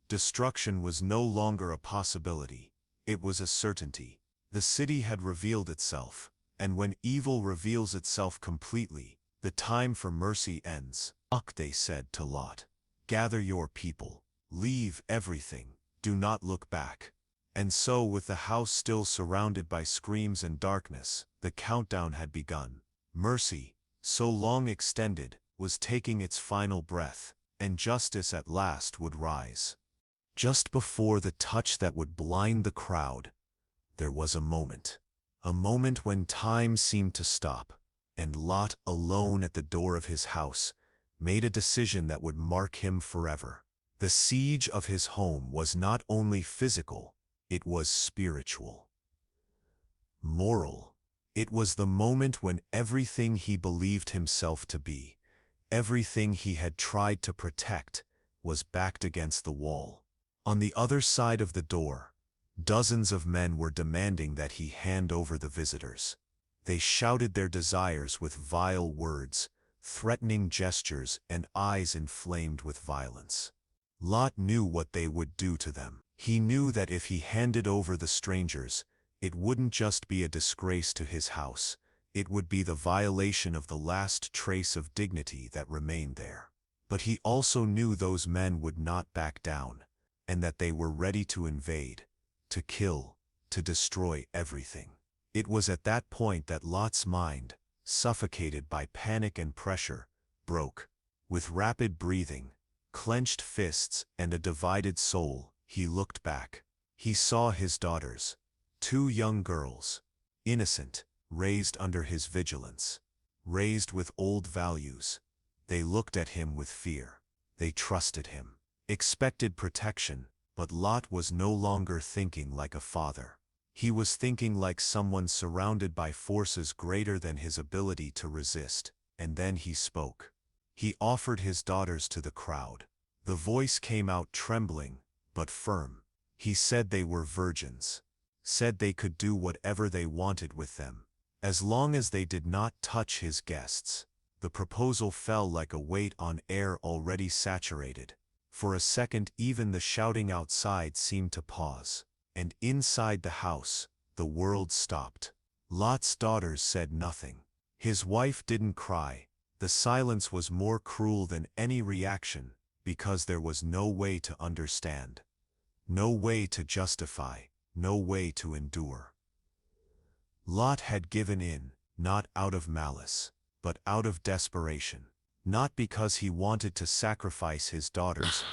Destruction was no longer a possibility. It was a certainty. The city had revealed itself, and when evil reveals itself completely, the time for mercy ends. They said to Lot, "Gather your people. Leave everything. Do not look back." And so, with the house still surrounded by screams and darkness, the countdown had begun. Mercy, so long extended, was taking its final breath, and justice at last would rise. Just before the touch that would blind the crowd, there was a moment when time seemed to stop, and Lot, alone at the door of his house, made a decision that would mark him forever. The siege of his home was not only physical, it was spiritual, moral. It was the moment when everything he believed himself to be, everything he had tried to protect, was backed against the wall. On the other side of the door, dozens of men were demanding that he hand over the visitors. They shouted their desires with vile words, threatening gestures, and eyes inflamed with violence. Lot knew what they would do to them. He knew that if he handed over the strangers, it wouldn't just be a disgrace to his house, it would be the violation of the last trace of dignity that remained there. But he also knew those men would not back down, and that they were ready to invade, to kill, to destroy everything. It was at that point that Lot's mind, suffocated by panic and pressure, broke. With rapid breathing, clenched fists, and a divided soul, he looked back. He saw his daughters, two young girls, innocent, raised under his vigilance, raised with old values. They looked at him with fear. They trusted him, expected protection, But Lot was no longer thinking like a father. He was thinking like someone surrounded by forces greater than his ability to resist, and then he spoke. He offered his daughters to the crowd. The voice came out trembling, but firm. He said they were virgins. Said they could do whatever they wanted with them, as long as they did not touch his guests. The proposal fell like a weight on air already saturated. For a second even the shouting outside seemed to pause, and inside the house, the world stopped. Lot's daughters said nothing. His wife didn't cry. The silence was more cruel than any reaction, because there was no way to understand. No way to justify, no way to endure. Lot had given in, not out of malice, but out of desperation. Not because he wanted to sacrifice his daughters,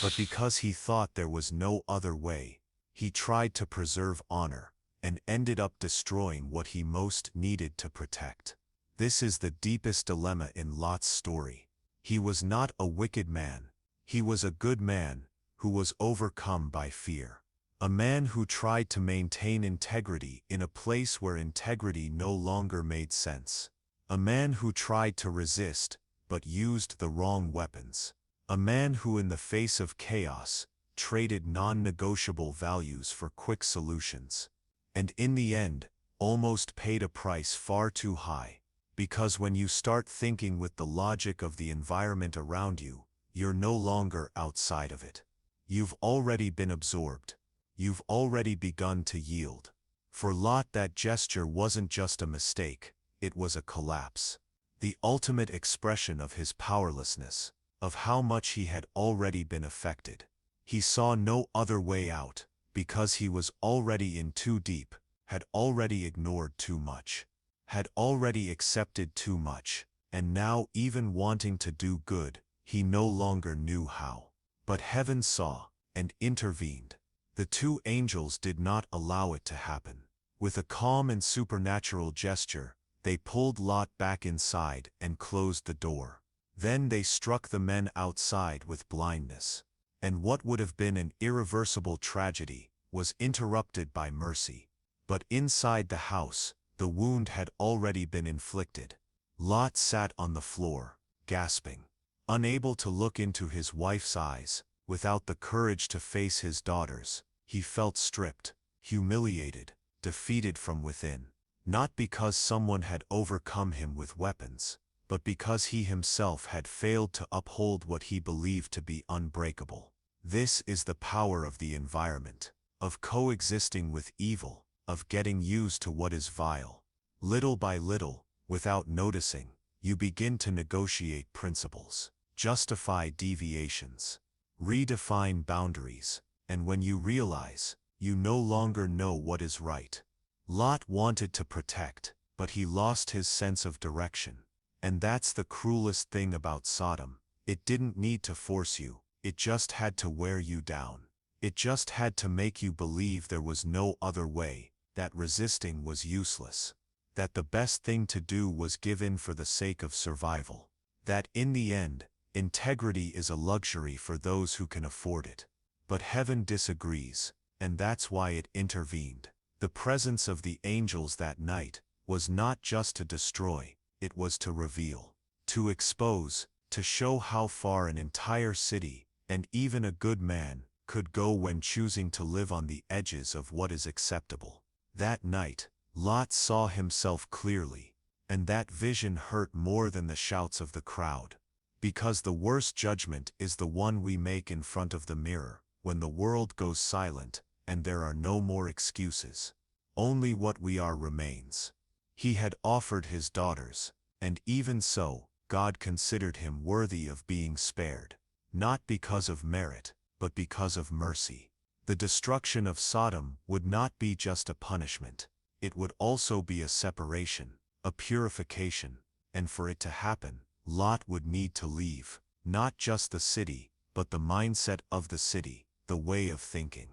but because he thought there was no other way. He tried to preserve honor, and ended up destroying what he most needed to protect. This is the deepest dilemma in Lot's story. He was not a wicked man. He was a good man, who was overcome by fear. A man who tried to maintain integrity in a place where integrity no longer made sense. A man who tried to resist, but used the wrong weapons. A man who in the face of chaos, traded non-negotiable values for quick solutions. And in the end, almost paid a price far too high. Because when you start thinking with the logic of the environment around you, you're no longer outside of it. You've already been absorbed. You've already begun to yield. For Lot, that gesture wasn't just a mistake, it was a collapse. The ultimate expression of his powerlessness, of how much he had already been affected. He saw no other way out, because he was already in too deep, had already ignored too much, had already accepted too much, and now even wanting to do good, he no longer knew how. But heaven saw, and intervened. The two angels did not allow it to happen. With a calm and supernatural gesture, they pulled Lot back inside and closed the door. Then they struck the men outside with blindness. And what would have been an irreversible tragedy was interrupted by mercy. But inside the house, the wound had already been inflicted. Lot sat on the floor, gasping, unable to look into his wife's eyes, without the courage to face his daughters. He felt stripped, humiliated, defeated from within. Not because someone had overcome him with weapons, but because he himself had failed to uphold what he believed to be unbreakable. This is the power of the environment, of coexisting with evil, of getting used to what is vile. Little by little, without noticing, you begin to negotiate principles, justify deviations, redefine boundaries, and when you realize, you no longer know what is right. Lot wanted to protect, but he lost his sense of direction. And that's the cruelest thing about Sodom. It didn't need to force you, it just had to wear you down. It just had to make you believe there was no other way, that resisting was useless. That the best thing to do was give in for the sake of survival. That in the end, integrity is a luxury for those who can afford it. But heaven disagrees, and that's why it intervened. The presence of the angels that night was not just to destroy, it was to reveal, to expose, to show how far an entire city, and even a good man, could go when choosing to live on the edges of what is acceptable. That night, Lot saw himself clearly, and that vision hurt more than the shouts of the crowd. Because the worst judgment is the one we make in front of the mirror, when the world goes silent, and there are no more excuses. Only what we are remains. He had offered his daughters, and even so, God considered him worthy of being spared. Not because of merit, but because of mercy. The destruction of Sodom would not be just a punishment. It would also be a separation, a purification, and for it to happen, Lot would need to leave, not just the city, but the mindset of the city, the way of thinking,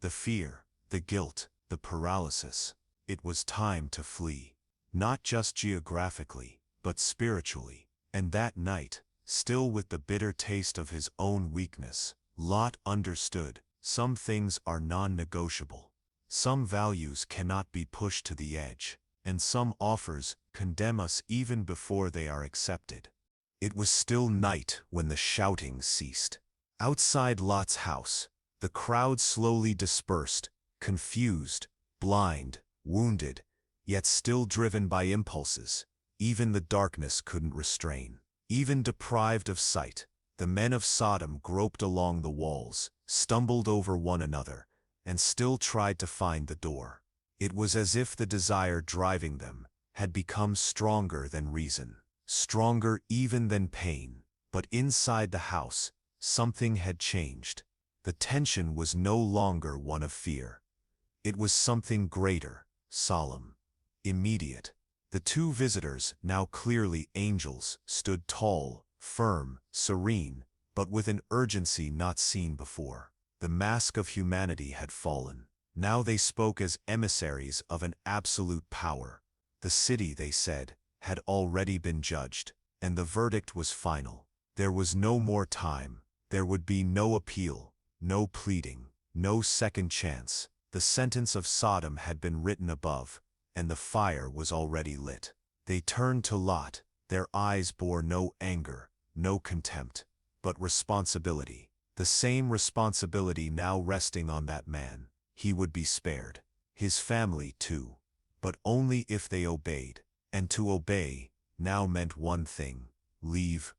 the fear, the guilt, the paralysis. It was time to flee, not just geographically, but spiritually. And that night, still with the bitter taste of his own weakness, Lot understood, Some things are non-negotiable. Some values cannot be pushed to the edge, and some offers condemn us even before they are accepted. It was still night when the shouting ceased. Outside Lot's house, the crowd slowly dispersed, confused, blind, wounded, yet still driven by impulses. Even the darkness couldn't restrain. Even deprived of sight, the men of Sodom groped along the walls, stumbled over one another, and still tried to find the door. It was as if the desire driving them had become stronger than reason, stronger even than pain. But inside the house, something had changed. The tension was no longer one of fear. It was something greater, solemn, immediate. The two visitors, now clearly angels, stood tall, firm, serene, but with an urgency not seen before. The mask of humanity had fallen. Now they spoke as emissaries of an absolute power. The city, they said, had already been judged, and the verdict was final. There was no more time. There would be no appeal, no pleading, no second chance. The sentence of Sodom had been written above, and the fire was already lit. They turned to Lot. Their eyes bore no anger, no contempt, but responsibility. The same responsibility now resting on that man. He would be spared. His family too. But only if they obeyed. And to obey now meant one thing. Leave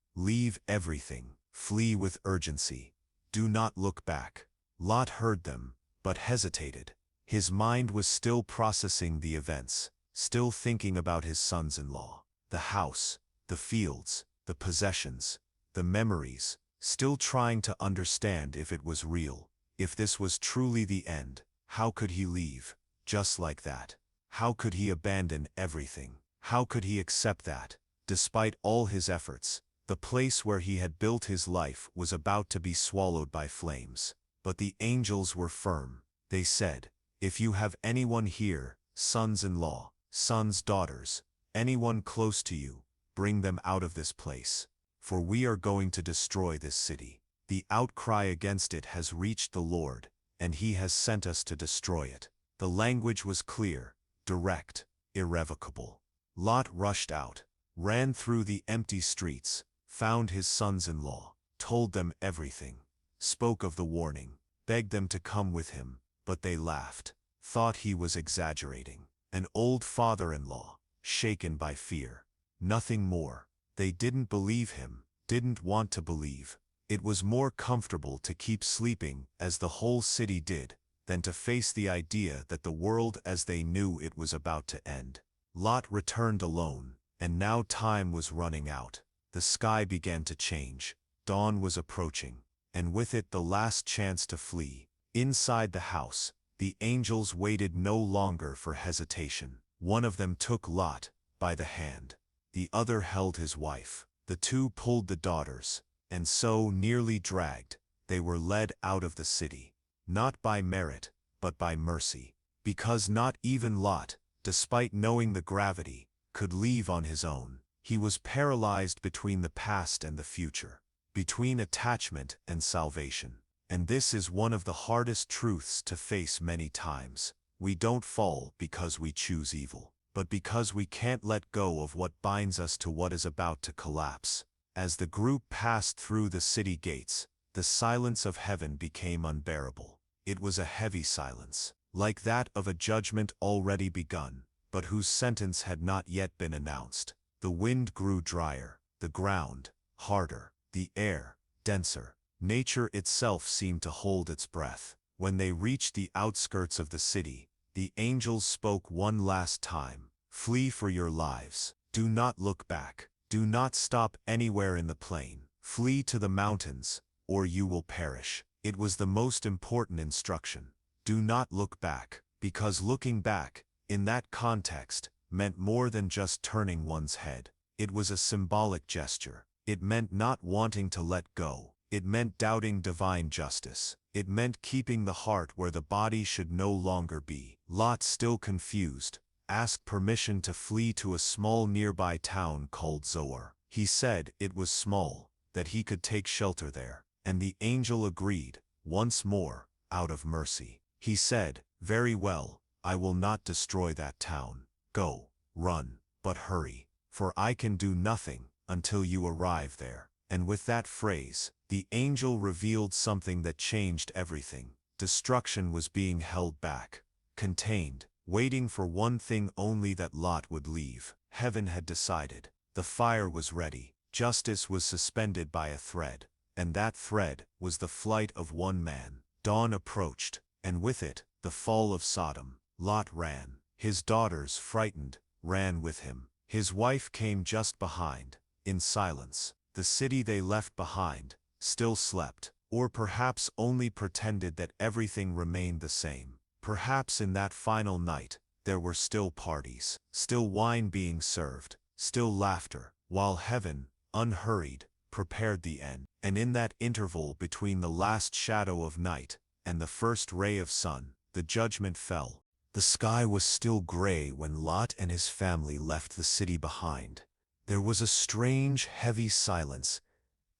everything. Flee with urgency. Do not look back. Lot heard them, but hesitated. His mind was still processing the events, still thinking about his sons-in-law, the house, the fields, the possessions, the memories, still trying to understand if it was real, if this was truly the end. How could he leave, just like that? How could he abandon everything? How could he accept that, despite all his efforts, the place where he had built his life was about to be swallowed by flames? But the angels were firm. They said, "If you have anyone here, sons-in-law, sons, daughters, anyone close to you, bring them out of this place. For we are going to destroy this city. The outcry against it has reached the Lord, and he has sent us to destroy it." The language was clear, direct, irrevocable. Lot rushed out, ran through the empty streets, found his sons-in-law, told them everything, spoke of the warning, begged them to come with him, but they laughed, thought he was exaggerating. An old father-in-law, shaken by fear. Nothing more. They didn't believe him, didn't want to believe. It was more comfortable to keep sleeping, as the whole city did, than to face the idea that the world as they knew it was about to end. Lot returned alone, and now time was running out. The sky began to change. Dawn was approaching, and with it the last chance to flee. Inside the house, the angels waited no longer for hesitation. One of them took Lot by the hand. The other held his wife. The two pulled the daughters, and so, nearly dragged, they were led out of the city. Not by merit, but by mercy. Because not even Lot, despite knowing the gravity, could leave on his own. He was paralyzed between the past and the future, between attachment and salvation. And this is one of the hardest truths to face many times. We don't fall because we choose evil, but because we can't let go of what binds us to what is about to collapse. As the group passed through the city gates, the silence of heaven became unbearable. It was a heavy silence, like that of a judgment already begun, but whose sentence had not yet been announced. The wind grew drier, the ground harder, the air denser. Nature itself seemed to hold its breath. When they reached the outskirts of the city, the angels spoke one last time. "Flee for your lives. Do not look back. Do not stop anywhere in the plain. Flee to the mountains, or you will perish." It was the most important instruction. Do not look back, because looking back, in that context, meant more than just turning one's head. It was a symbolic gesture. It meant not wanting to let go. It meant doubting divine justice. It meant keeping the heart where the body should no longer be. Lot, still confused, asked permission to flee to a small nearby town called Zoar. He said it was small, that he could take shelter there. And the angel agreed. Once more, out of mercy. He said, "Very well, I will not destroy that town. Go, run, but hurry, for I can do nothing until you arrive there." And with that phrase, the angel revealed something that changed everything. Destruction was being held back, contained, waiting for one thing only: that Lot would leave. Heaven had decided. The fire was ready. Justice was suspended by a thread, and that thread was the flight of one man. Dawn approached, and with it, the fall of Sodom. Lot ran. His daughters, frightened, ran with him. His wife came just behind, in silence. The city they left behind still slept, or perhaps only pretended that everything remained the same. Perhaps in that final night, there were still parties, still wine being served, still laughter, while heaven, unhurried, prepared the end. And in that interval between the last shadow of night and the first ray of sun, the judgment fell. The sky was still gray when Lot and his family left the city behind. There was a strange, heavy silence,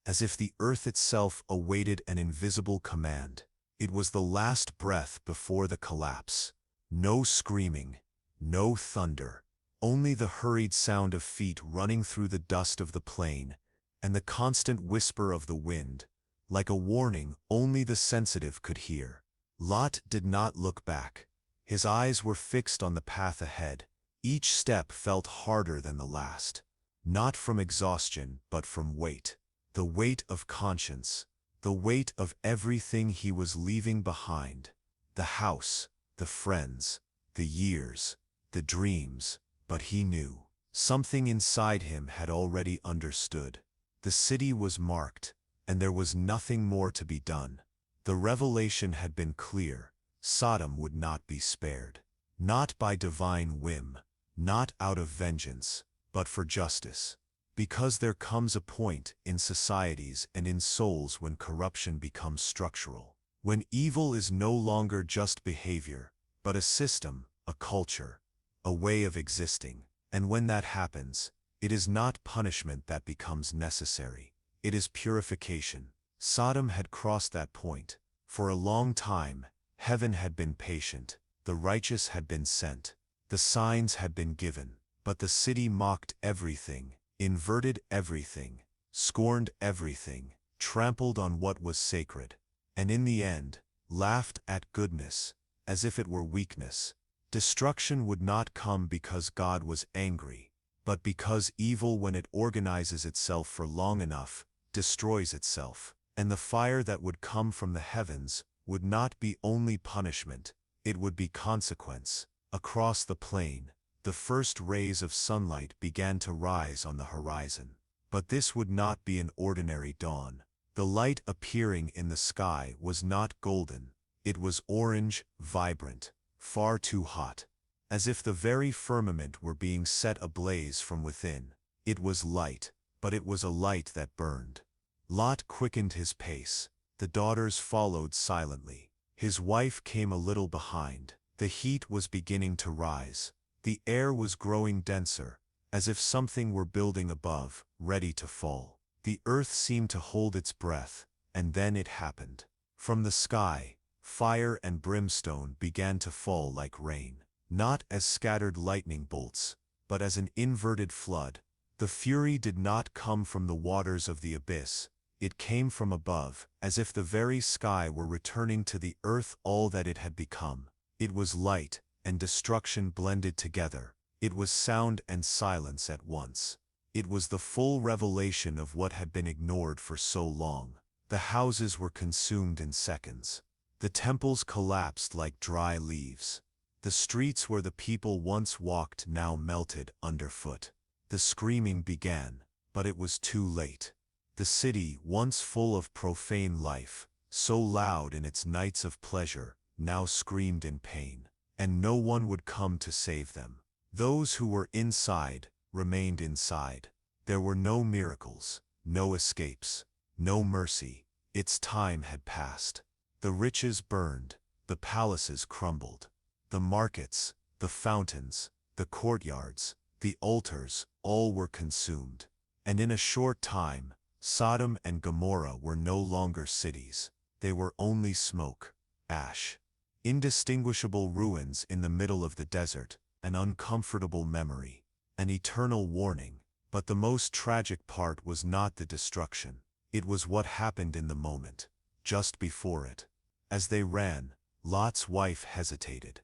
as if the earth itself awaited an invisible command. It was the last breath before the collapse. No screaming, no thunder, only the hurried sound of feet running through the dust of the plain, and the constant whisper of the wind, like a warning only the sensitive could hear. Lot did not look back. His eyes were fixed on the path ahead. Each step felt harder than the last. Not from exhaustion, but from weight. The weight of conscience. The weight of everything he was leaving behind. The house, the friends, the years, the dreams. But he knew. Something inside him had already understood. The city was marked, and there was nothing more to be done. The revelation had been clear. Sodom would not be spared. Not by divine whim, not out of vengeance, but for justice. Because there comes a point in societies and in souls when corruption becomes structural. When evil is no longer just behavior, but a system, a culture, a way of existing. And when that happens, it is not punishment that becomes necessary. It is purification. Sodom had crossed that point. For a long time, heaven had been patient. The righteous had been sent. The signs had been given. But the city mocked everything, inverted everything, scorned everything, trampled on what was sacred, and in the end, laughed at goodness, as if it were weakness. Destruction would not come because God was angry, but because evil, when it organizes itself for long enough, destroys itself. And the fire that would come from the heavens would not be only punishment, it would be consequence. Across the plain, the first rays of sunlight began to rise on the horizon. But this would not be an ordinary dawn. The light appearing in the sky was not golden. It was orange, vibrant, far too hot, as if the very firmament were being set ablaze from within. It was light, but it was a light that burned. Lot quickened his pace. The daughters followed silently. His wife came a little behind. The heat was beginning to rise. The air was growing denser, as if something were building above, ready to fall. The earth seemed to hold its breath, and then it happened. From the sky, fire and brimstone began to fall like rain, not as scattered lightning bolts, but as an inverted flood. The fury did not come from the waters of the abyss. It came from above, as if the very sky were returning to the earth all that it had become. It was light and destruction blended together. It was sound and silence at once. It was the full revelation of what had been ignored for so long. The houses were consumed in seconds. The temples collapsed like dry leaves. The streets where the people once walked now melted underfoot. The screaming began, but it was too late. The city, once full of profane life, so loud in its nights of pleasure, now screamed in pain, and no one would come to save them. Those who were inside remained inside. There were no miracles, no escapes, no mercy. Its time had passed. The riches burned, the palaces crumbled. The markets, the fountains, the courtyards, the altars, all were consumed. And in a short time, Sodom and Gomorrah were no longer cities. They were only smoke. ash. Indistinguishable ruins in the middle of the desert, an uncomfortable memory, an eternal warning. But the most tragic part was not the destruction. It was what happened in the moment, just before it. As they ran, Lot's wife hesitated.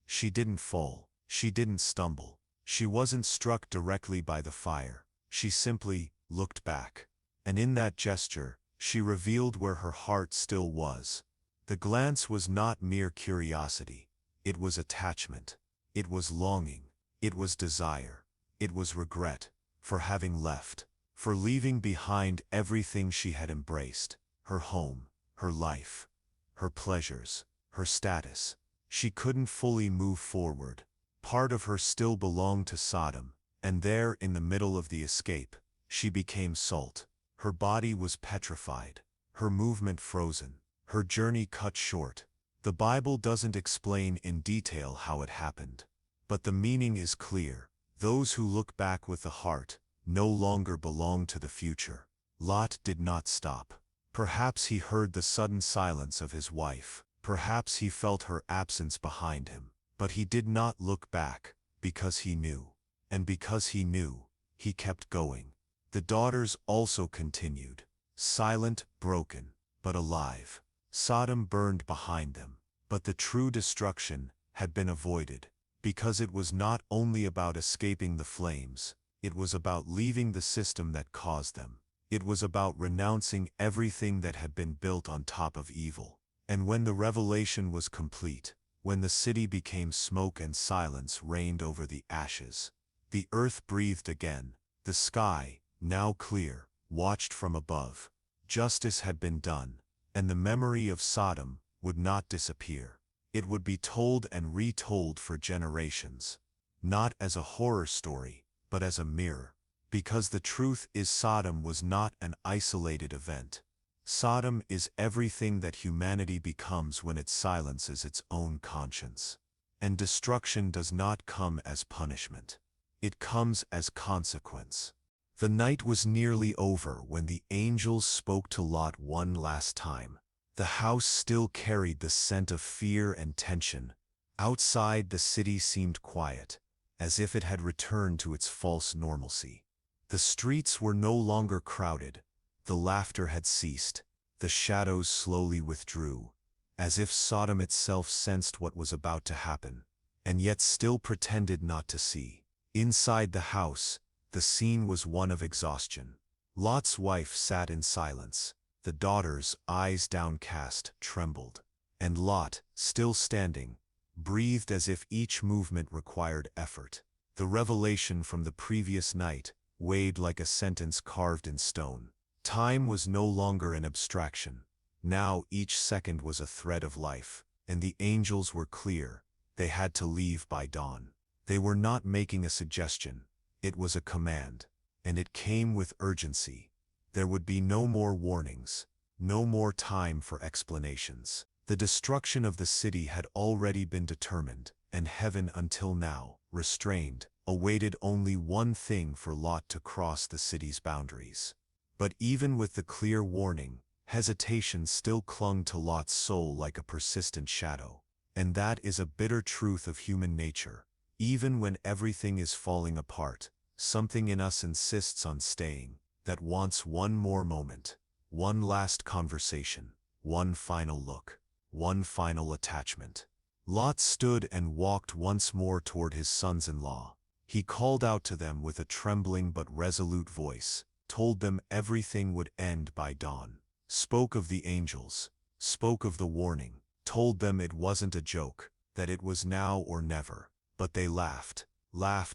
She didn't fall, she didn't stumble, she wasn't struck directly by the fire. She simply looked back. And in that gesture, she revealed where her heart still was. The glance was not mere curiosity. It was attachment. It was longing. It was desire. It was regret for having left, for leaving behind everything she had embraced, her home, her life, her pleasures, her status. She couldn't fully move forward. Part of her still belonged to Sodom, and there in the middle of the escape, she became salt. Her body was petrified, her movement frozen, her journey cut short. The Bible doesn't explain in detail how it happened, but the meaning is clear. Those who look back with the heart no longer belong to the future. Lot did not stop. Perhaps he heard the sudden silence of his wife. Perhaps he felt her absence behind him. But he did not look back, because he knew. And because he knew, he kept going. The daughters also continued, silent, broken, but alive. Sodom burned behind them, but the true destruction had been avoided, because it was not only about escaping the flames, it was about leaving the system that caused them. It was about renouncing everything that had been built on top of evil. And when the revelation was complete, when the city became smoke and silence reigned over the ashes, the earth breathed again. The sky, now clear, watched from above. Justice had been done, and the memory of Sodom would not disappear. It would be told and retold for generations, not as a horror story, but as a mirror. Because the truth is, Sodom was not an isolated event. Sodom is everything that humanity becomes when it silences its own conscience. And destruction does not come as punishment. It comes as consequence. The night was nearly over when the angels spoke to Lot one last time. The house still carried the scent of fear and tension. Outside, the city seemed quiet, as if it had returned to its false normalcy. The streets were no longer crowded. The laughter had ceased. The shadows slowly withdrew, as if Sodom itself sensed what was about to happen, and yet still pretended not to see. Inside the house, the scene was one of exhaustion. Lot's wife sat in silence. The daughters, eyes downcast, trembled. And Lot, still standing, breathed as if each movement required effort. The revelation from the previous night weighed like a sentence carved in stone. Time was no longer an abstraction. Now each second was a thread of life, and the angels were clear. They had to leave by dawn. They were not making a suggestion. It was a command, and it came with urgency. There would be no more warnings, no more time for explanations. The destruction of the city had already been determined, and heaven until now, restrained, awaited only one thing: for Lot to cross the city's boundaries. But even with the clear warning, hesitation still clung to Lot's soul like a persistent shadow. And that is a bitter truth of human nature. Even when everything is falling apart, something in us insists on staying, that wants one more moment, one last conversation, one final look, one final attachment. Lot stood and walked once more toward his sons-in-law. He called out to them with a trembling but resolute voice, told them everything would end by dawn, spoke of the angels, spoke of the warning, told them it wasn't a joke, that it was now or never. But they laughed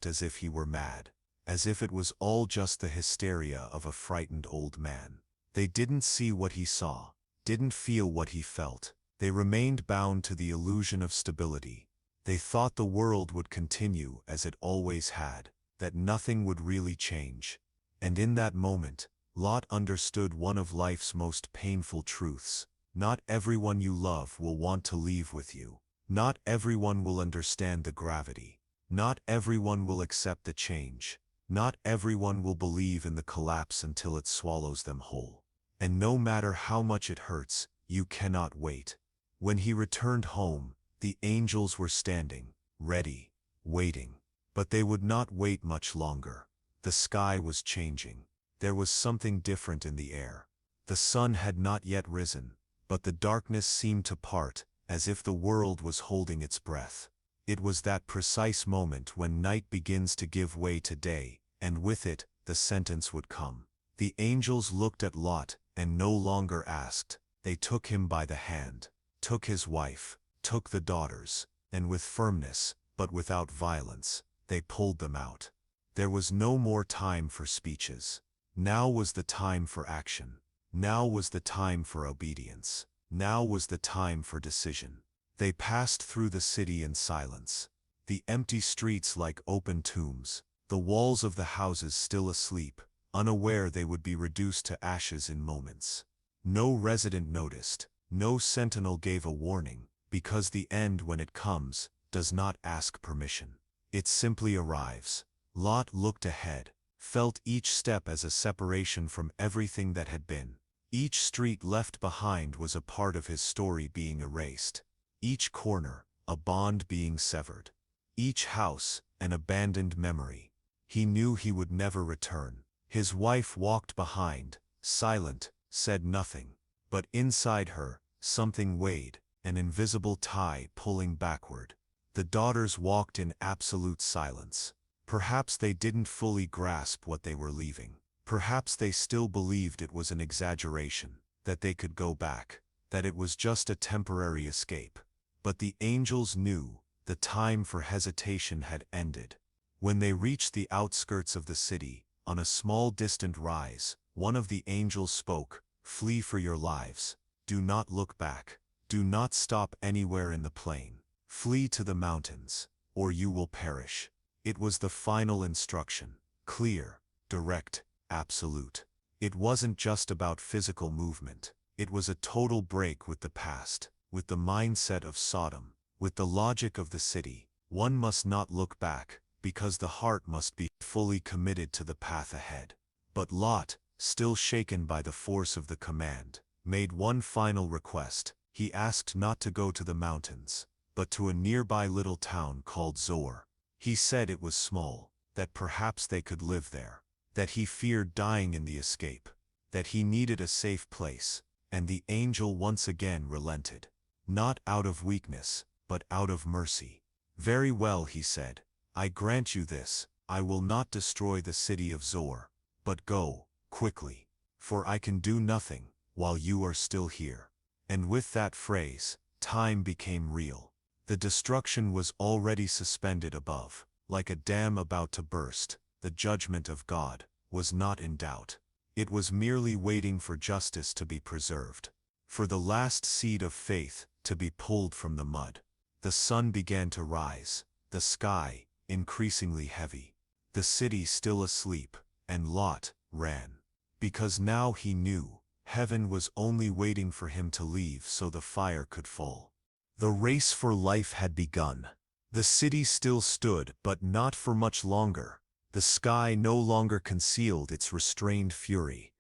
as if he were mad, as if it was all just the hysteria of a frightened old man. They didn't see what he saw, didn't feel what he felt. They remained bound to the illusion of stability. They thought the world would continue as it always had, that nothing would really change. And in that moment, Lot understood one of life's most painful truths. Not everyone you love will want to leave with you. Not everyone will understand the gravity. Not everyone will accept the change. Not everyone will believe in the collapse until it swallows them whole. And no matter how much it hurts, you cannot wait. When he returned home, the angels were standing, ready, waiting. But they would not wait much longer. The sky was changing. There was something different in the air. The sun had not yet risen, but the darkness seemed to part, as if the world was holding its breath. It was that precise moment when night begins to give way to day, and with it, the sentence would come. The angels looked at Lot, and no longer asked. They took him by the hand, took his wife, took the daughters, and with firmness, but without violence, they pulled them out. There was no more time for speeches. Now was the time for action. Now was the time for obedience. Now was the time for decision. They passed through the city in silence. The empty streets like open tombs, the walls of the houses still asleep, unaware they would be reduced to ashes in moments. No resident noticed, no sentinel gave a warning, because the end, when it comes, does not ask permission. It simply arrives. Lot looked ahead, felt each step as a separation from everything that had been. Each street left behind was a part of his story being erased. Each corner, a bond being severed. Each house, an abandoned memory. He knew he would never return. His wife walked behind, silent, said nothing. But inside her, something weighed, an invisible tie pulling backward. The daughters walked in absolute silence. Perhaps they didn't fully grasp what they were leaving. Perhaps they still believed it was an exaggeration, that they could go back, that it was just a temporary escape. But the angels knew the time for hesitation had ended. When they reached the outskirts of the city, on a small distant rise, one of the angels spoke, "Flee for your lives. Do not look back. Do not stop anywhere in the plain. Flee to the mountains, or you will perish." It was the final instruction, clear, direct, absolute. It wasn't just about physical movement. It was a total break with the past, with the mindset of Sodom, with the logic of the city. One must not look back, because the heart must be fully committed to the path ahead. But Lot, still shaken by the force of the command, made one final request. He asked not to go to the mountains, but to a nearby little town called Zoar. He said it was small, that perhaps they could live there, that he feared dying in the escape, that he needed a safe place, and the angel once again relented. Not out of weakness, but out of mercy. "Very well," he said, "I grant you this. I will not destroy the city of Zoar. But go, quickly, for I can do nothing, while you are still here." And with that phrase, time became real. The destruction was already suspended above, like a dam about to burst. The judgment of God was not in doubt. It was merely waiting for justice to be preserved, for the last seed of faith to be pulled from the mud. The sun began to rise, the sky increasingly heavy, the city still asleep, and Lot ran. Because now he knew, heaven was only waiting for him to leave so the fire could fall. The race for life had begun. The city still stood, but not for much longer. The sky no longer concealed its restrained fury.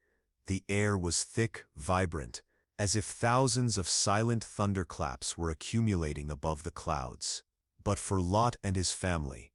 The air was thick, vibrant, as if thousands of silent thunderclaps were accumulating above the clouds. But for Lot and his family,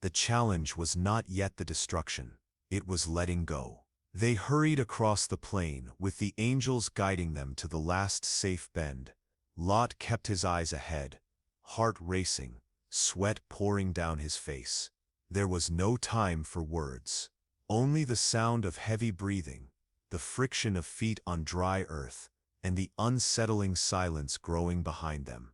the challenge was not yet the destruction. It was letting go. They hurried across the plain, with the angels guiding them to the last safe bend. Lot kept his eyes ahead, heart racing, sweat pouring down his face. There was no time for words. Only the sound of heavy breathing, the friction of feet on dry earth, and the unsettling silence growing behind them.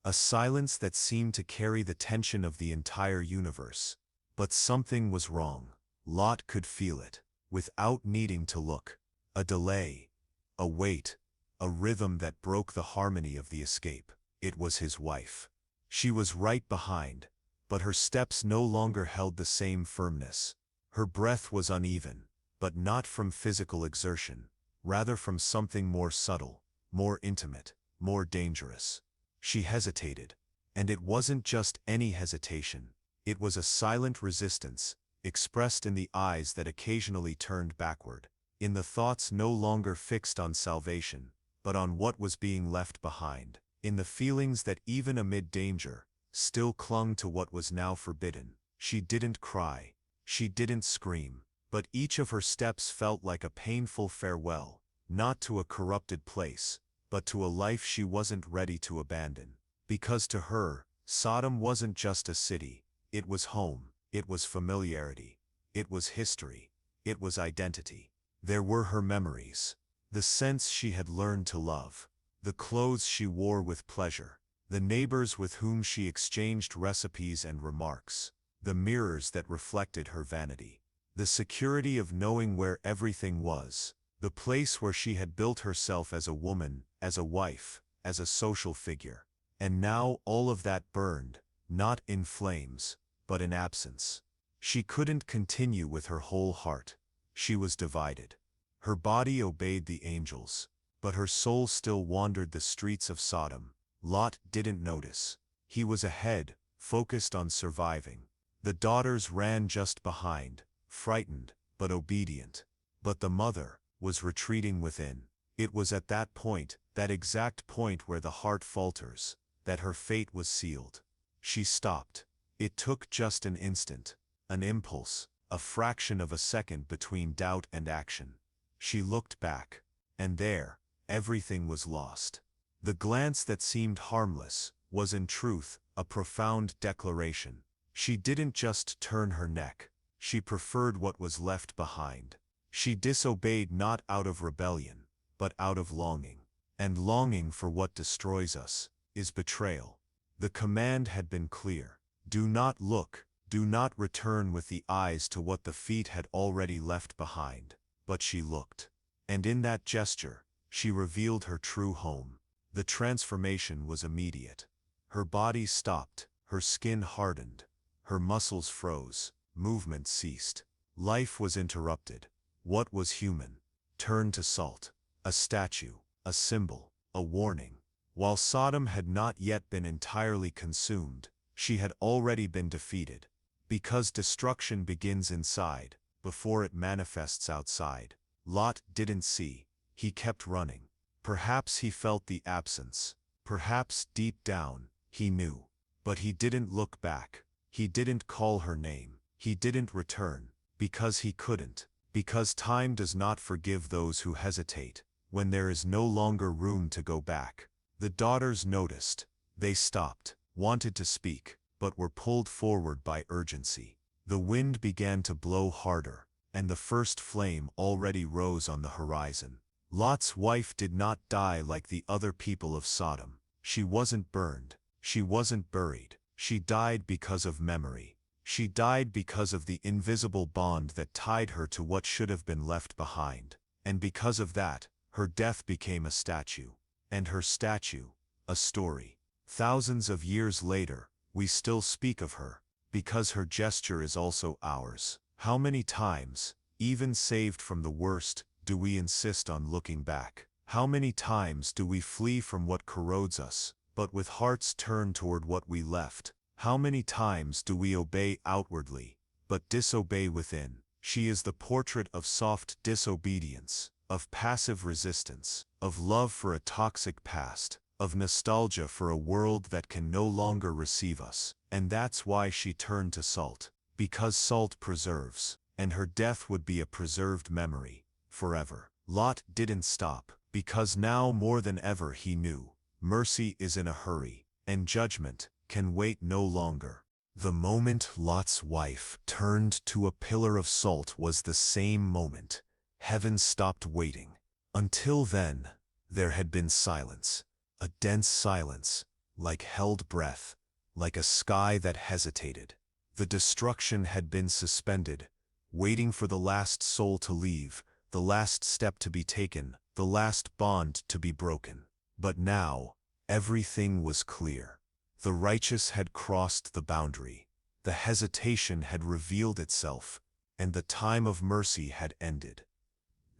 A silence that seemed to carry the tension of the entire universe. But something was wrong. Lot could feel it, without needing to look. A delay, a wait, a rhythm that broke the harmony of the escape. It was his wife. She was right behind, but her steps no longer held the same firmness. Her breath was uneven, but not from physical exertion, rather from something more subtle, more intimate, more dangerous. She hesitated, and it wasn't just any hesitation. It was a silent resistance, expressed in the eyes that occasionally turned backward, in the thoughts no longer fixed on salvation, but on what was being left behind. in the feelings that even amid danger, still clung to what was now forbidden. She didn't cry, she didn't scream, but each of her steps felt like a painful farewell, not to a corrupted place, but to a life she wasn't ready to abandon. Because to her, Sodom wasn't just a city, it was home, it was familiarity, it was history, it was identity. There were her memories, the scents she had learned to love, the clothes she wore with pleasure, the neighbors with whom she exchanged recipes and remarks, the mirrors that reflected her vanity, the security of knowing where everything was, the place where she had built herself as a woman, as a wife, as a social figure. And now all of that burned, not in flames, but in absence. She couldn't continue with her whole heart. She was divided. Her body obeyed the angels, but her soul still wandered the streets of Sodom. Lot didn't notice. He was ahead, focused on surviving. The daughters ran just behind, frightened, but obedient. But the mother was retreating within. It was at that point, that exact point where the heart falters, that her fate was sealed. She stopped. It took just an instant, an impulse, a fraction of a second between doubt and action. She looked back, and there, everything was lost. The glance that seemed harmless was in truth a profound declaration. She didn't just turn her neck, she preferred what was left behind. She disobeyed not out of rebellion, but out of longing. And longing for what destroys us is betrayal. The command had been clear. Do not look, do not return with the eyes to what the feet had already left behind. But she looked. And in that gesture, she revealed her true home. The transformation was immediate. Her body stopped, her skin hardened, her muscles froze, movement ceased. Life was interrupted. What was human turned to salt, a statue, a symbol, a warning. While Sodom had not yet been entirely consumed, she had already been defeated. Because destruction begins inside, before it manifests outside. Lot didn't see. He kept running. Perhaps he felt the absence. Perhaps deep down, he knew. But he didn't look back. He didn't call her name. He didn't return. Because he couldn't. Because time does not forgive those who hesitate, when there is no longer room to go back. The daughters noticed. They stopped, wanted to speak, but were pulled forward by urgency. The wind began to blow harder, and the first flame already rose on the horizon. Lot's wife did not die like the other people of Sodom. She wasn't burned. She wasn't buried. She died because of memory. She died because of the invisible bond that tied her to what should have been left behind. And because of that, her death became a statue. And her statue, a story. Thousands of years later, we still speak of her, because her gesture is also ours. How many times, even saved from the worst, do we insist on looking back? How many times do we flee from what corrodes us, but with hearts turned toward what we left? How many times do we obey outwardly, but disobey within? She is the portrait of soft disobedience, of passive resistance, of love for a toxic past, of nostalgia for a world that can no longer receive us. And that's why she turned to salt. Because salt preserves, and her death would be a preserved memory, forever. Lot didn't stop, because now more than ever he knew, mercy is in a hurry, and judgment can wait no longer. The moment Lot's wife turned to a pillar of salt was the same moment heaven stopped waiting. Until then, there had been silence, a dense silence, like held breath, like a sky that hesitated. The destruction had been suspended, waiting for the last soul to leave, the last step to be taken, the last bond to be broken. But now, everything was clear. The righteous had crossed the boundary, the hesitation had revealed itself, and the time of mercy had ended.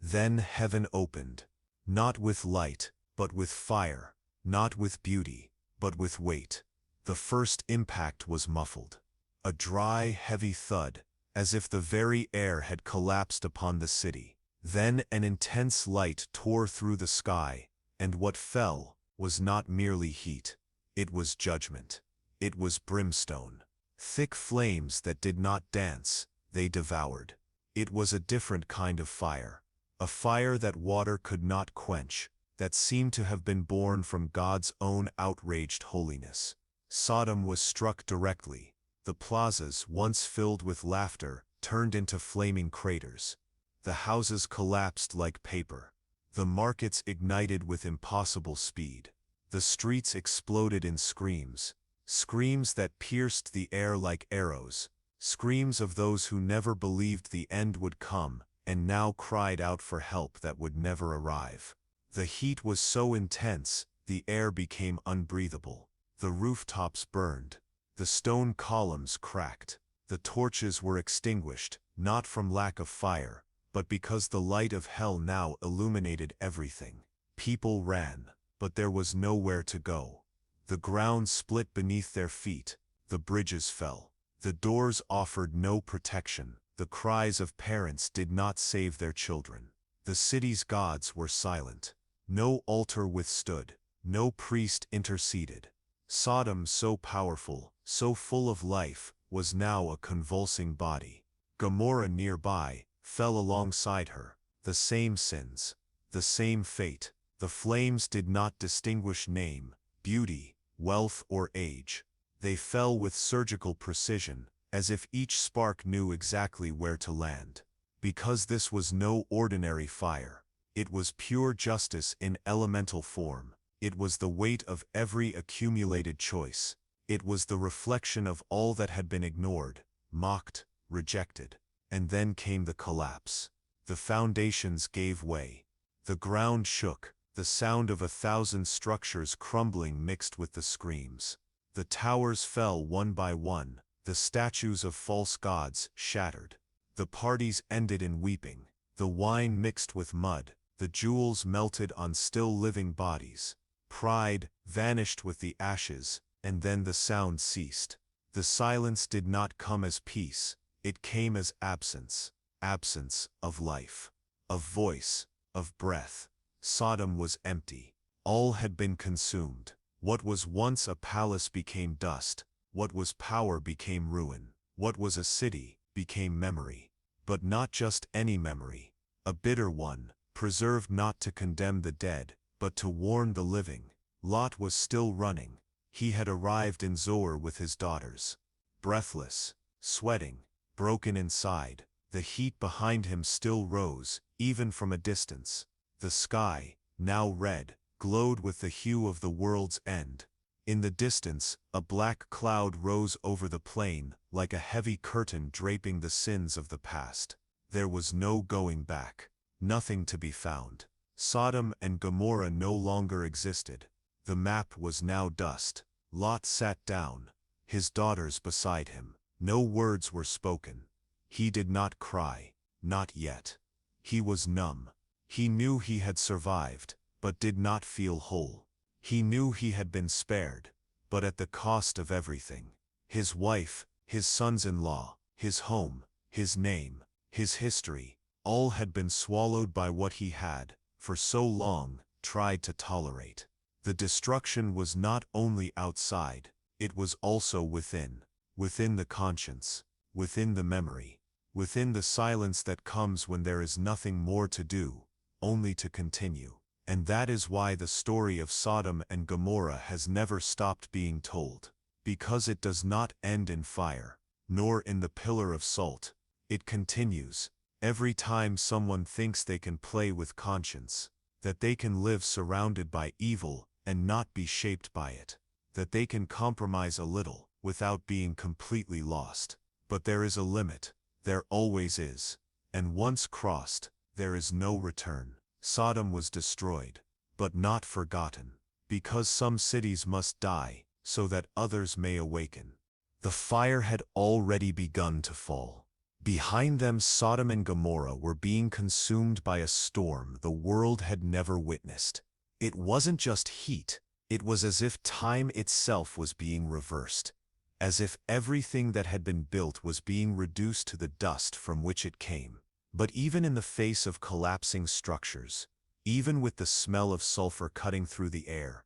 Then heaven opened, not with light, but with fire, not with beauty, but with weight. The first impact was muffled. A dry, heavy thud, as if the very air had collapsed upon the city. Then an intense light tore through the sky, and what fell was not merely heat. It was judgment. It was brimstone. Thick flames that did not dance, they devoured. It was a different kind of fire. A fire that water could not quench, that seemed to have been born from God's own outraged holiness. Sodom was struck directly. The plazas, once filled with laughter, turned into flaming craters. The houses collapsed like paper. The markets ignited with impossible speed. The streets exploded in screams. Screams that pierced the air like arrows. Screams of those who never believed the end would come, and now cried out for help that would never arrive. The heat was so intense, the air became unbreathable. The rooftops burned. The stone columns cracked. The torches were extinguished, not from lack of fire, but because the light of hell now illuminated everything. People ran, but there was nowhere to go. The ground split beneath their feet. The bridges fell. The doors offered no protection. The cries of parents did not save their children. The city's gods were silent. No altar withstood. No priest interceded. Sodom, so powerful, so full of life, was now a convulsing body. Gomorrah nearby fell alongside her. The same sins, the same fate. The flames did not distinguish name, beauty, wealth, or age. They fell with surgical precision, as if each spark knew exactly where to land. Because this was no ordinary fire. It was pure justice in elemental form. It was the weight of every accumulated choice. It was the reflection of all that had been ignored, mocked, rejected. And then came the collapse. The foundations gave way. The ground shook, the sound of 1,000 structures crumbling mixed with the screams. The towers fell one by one, the statues of false gods shattered. The parties ended in weeping. The wine mixed with mud, the jewels melted on still living bodies. Pride vanished with the ashes, and then the sound ceased. The silence did not come as peace, it came as absence. Absence of life, of voice, of breath. Sodom was empty. All had been consumed. What was once a palace became dust. What was power became ruin. What was a city became memory. But not just any memory. A bitter one, preserved not to condemn the dead, but to warn the living. Lot was still running. He had arrived in Zoar with his daughters. Breathless, sweating, broken inside. The heat behind him still rose, even from a distance. The sky, now red, glowed with the hue of the world's end. In the distance, a black cloud rose over the plain, like a heavy curtain draping the sins of the past. There was no going back. Nothing to be found. Sodom and Gomorrah no longer existed. The map was now dust. Lot sat down, his daughters beside him. No words were spoken. He did not cry, not yet. He was numb. He knew he had survived, but did not feel whole. He knew he had been spared, but at the cost of everything. His wife, his sons-in-law, his home, his name, his history, all had been swallowed by what he had, for so long, tried to tolerate. The destruction was not only outside, it was also within the conscience, within the memory, within the silence that comes when there is nothing more to do, only to continue. And that is why the story of Sodom and Gomorrah has never stopped being told. Because it does not end in fire, nor in the pillar of salt. It continues, every time someone thinks they can play with conscience, that they can live surrounded by evil and not be shaped by it, that they can compromise a little without being completely lost. But there is a limit, there always is, and once crossed, there is no return. Sodom was destroyed, but not forgotten, because some cities must die, so that others may awaken. The fire had already begun to fall. Behind them, Sodom and Gomorrah were being consumed by a storm the world had never witnessed. It wasn't just heat, it was as if time itself was being reversed, as if everything that had been built was being reduced to the dust from which it came. But even in the face of collapsing structures, even with the smell of sulfur cutting through the air,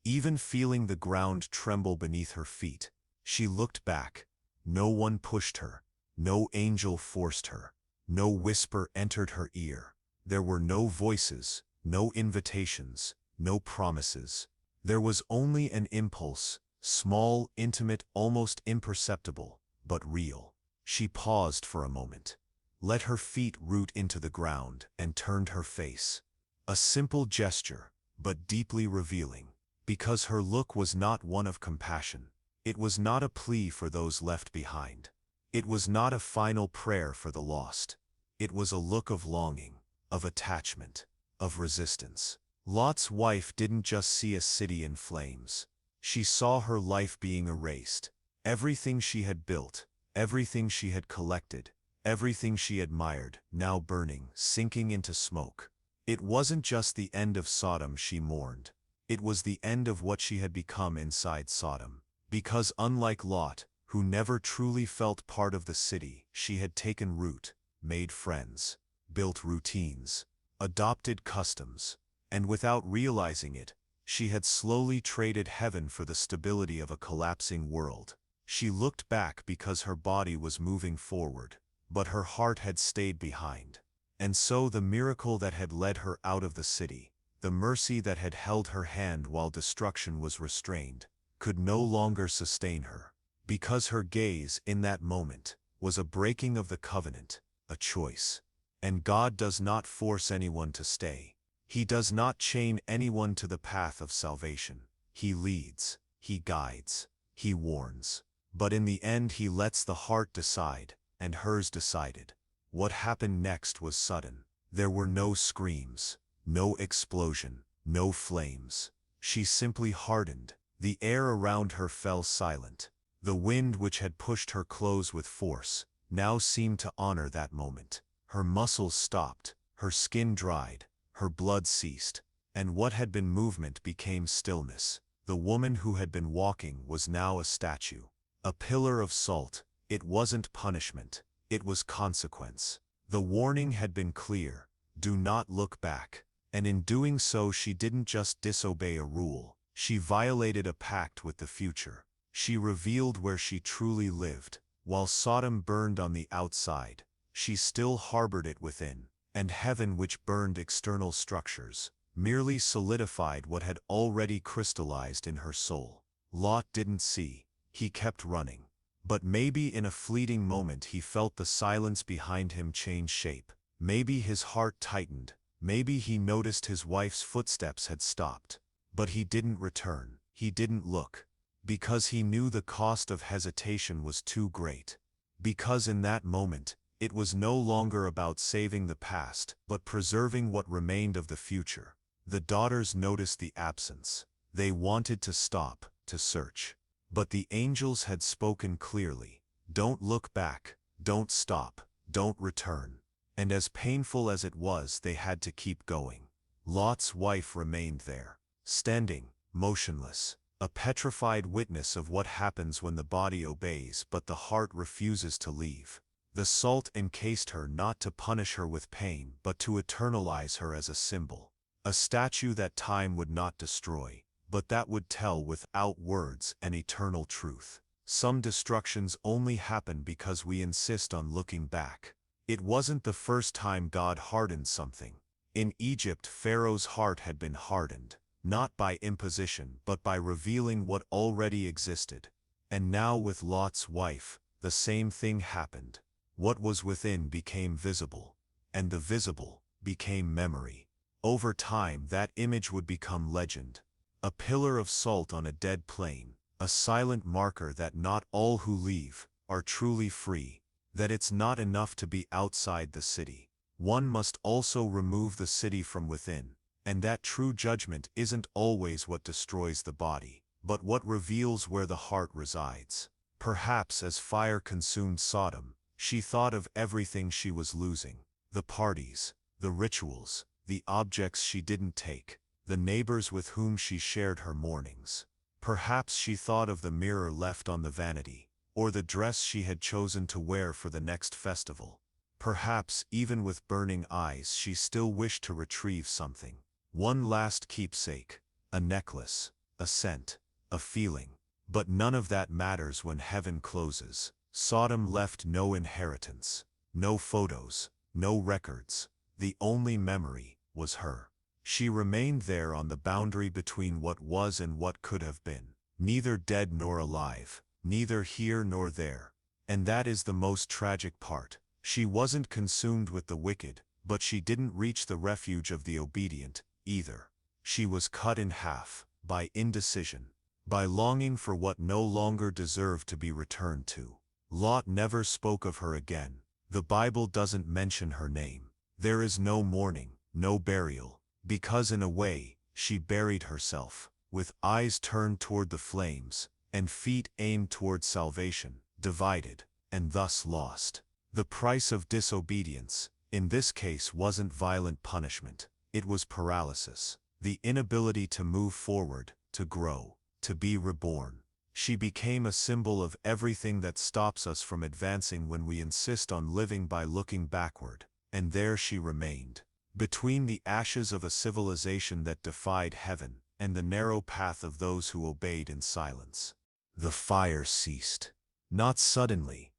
even feeling the ground tremble beneath her feet. She looked back. No one pushed her. No angel forced her. No whisper entered her ear. There were no voices, no invitations, no promises. There was only an impulse, small, intimate, almost imperceptible, but real. She paused for a moment, let her feet root into the ground, and turned her face. A simple gesture, but deeply revealing, because her look was not one of compassion. It was not a plea for those left behind. It was not a final prayer for the lost. It was a look of longing, of attachment, of resistance. Lot's wife didn't just see a city in flames. She saw her life being erased. Everything she had built, everything she had collected, everything she admired, now burning, sinking into smoke. It wasn't just the end of Sodom she mourned. It was the end of what she had become inside Sodom. Because unlike Lot, who never truly felt part of the city, she had taken root, made friends, built routines, adopted customs, and without realizing it, she had slowly traded heaven for the stability of a collapsing world. She looked back because her body was moving forward, but her heart had stayed behind. And so the miracle that had led her out of the city, the mercy that had held her hand while destruction was restrained, could no longer sustain her. Because her gaze, in that moment, was a breaking of the covenant, a choice. And God does not force anyone to stay. He does not chain anyone to the path of salvation. He leads, He guides, He warns. But in the end He lets the heart decide, and hers decided. What happened next was sudden. There were no screams, no explosion, no flames. She simply hardened. The air around her fell silent. The wind which had pushed her close with force, now seemed to honor that moment. Her muscles stopped, her skin dried, her blood ceased, and what had been movement became stillness. The woman who had been walking was now a statue, a pillar of salt. It wasn't punishment, it was consequence. The warning had been clear, do not look back. And in doing so she didn't just disobey a rule, she violated a pact with the future. She revealed where she truly lived. While Sodom burned on the outside, she still harbored it within, and heaven, which burned external structures, merely solidified what had already crystallized in her soul. Lot didn't see, he kept running. But maybe in a fleeting moment he felt the silence behind him change shape. Maybe his heart tightened, maybe he noticed his wife's footsteps had stopped. But he didn't return, he didn't look. Because he knew the cost of hesitation was too great. Because in that moment, it was no longer about saving the past, but preserving what remained of the future. The daughters noticed the absence. They wanted to stop, to search. But the angels had spoken clearly. Don't look back, don't stop, don't return. And as painful as it was, they had to keep going. Lot's wife remained there, standing, motionless. A petrified witness of what happens when the body obeys but the heart refuses to leave. The salt encased her not to punish her with pain but to eternalize her as a symbol. A statue that time would not destroy, but that would tell without words an eternal truth. Some destructions only happen because we insist on looking back. It wasn't the first time God hardened something. In Egypt, Pharaoh's heart had been hardened. Not by imposition, but by revealing what already existed. And now with Lot's wife, the same thing happened. What was within became visible, and the visible became memory. Over time, that image would become legend. A pillar of salt on a dead plain, a silent marker that not all who leave are truly free, that it's not enough to be outside the city. One must also remove the city from within. And that true judgment isn't always what destroys the body, but what reveals where the heart resides. Perhaps as fire consumed Sodom, she thought of everything she was losing. The parties, the rituals, the objects she didn't take, the neighbors with whom she shared her mornings. Perhaps she thought of the mirror left on the vanity, or the dress she had chosen to wear for the next festival. Perhaps, even with burning eyes, she still wished to retrieve something. One last keepsake, a necklace, a scent, a feeling. But none of that matters when heaven closes. Sodom left no inheritance, no photos, no records. The only memory was her. She remained there on the boundary between what was and what could have been. Neither dead nor alive, neither here nor there. And that is the most tragic part. She wasn't consumed with the wicked, but she didn't reach the refuge of the obedient, either. She was cut in half, by indecision, by longing for what no longer deserved to be returned to. Lot never spoke of her again. The Bible doesn't mention her name. There is no mourning, no burial, because in a way, she buried herself, with eyes turned toward the flames, and feet aimed toward salvation, divided, and thus lost. The price of disobedience, in this case, wasn't violent punishment. It was paralysis, the inability to move forward, to grow, to be reborn. She became a symbol of everything that stops us from advancing when we insist on living by looking backward. And there she remained, between the ashes of a civilization that defied heaven, and the narrow path of those who obeyed in silence. The fire ceased, not suddenly,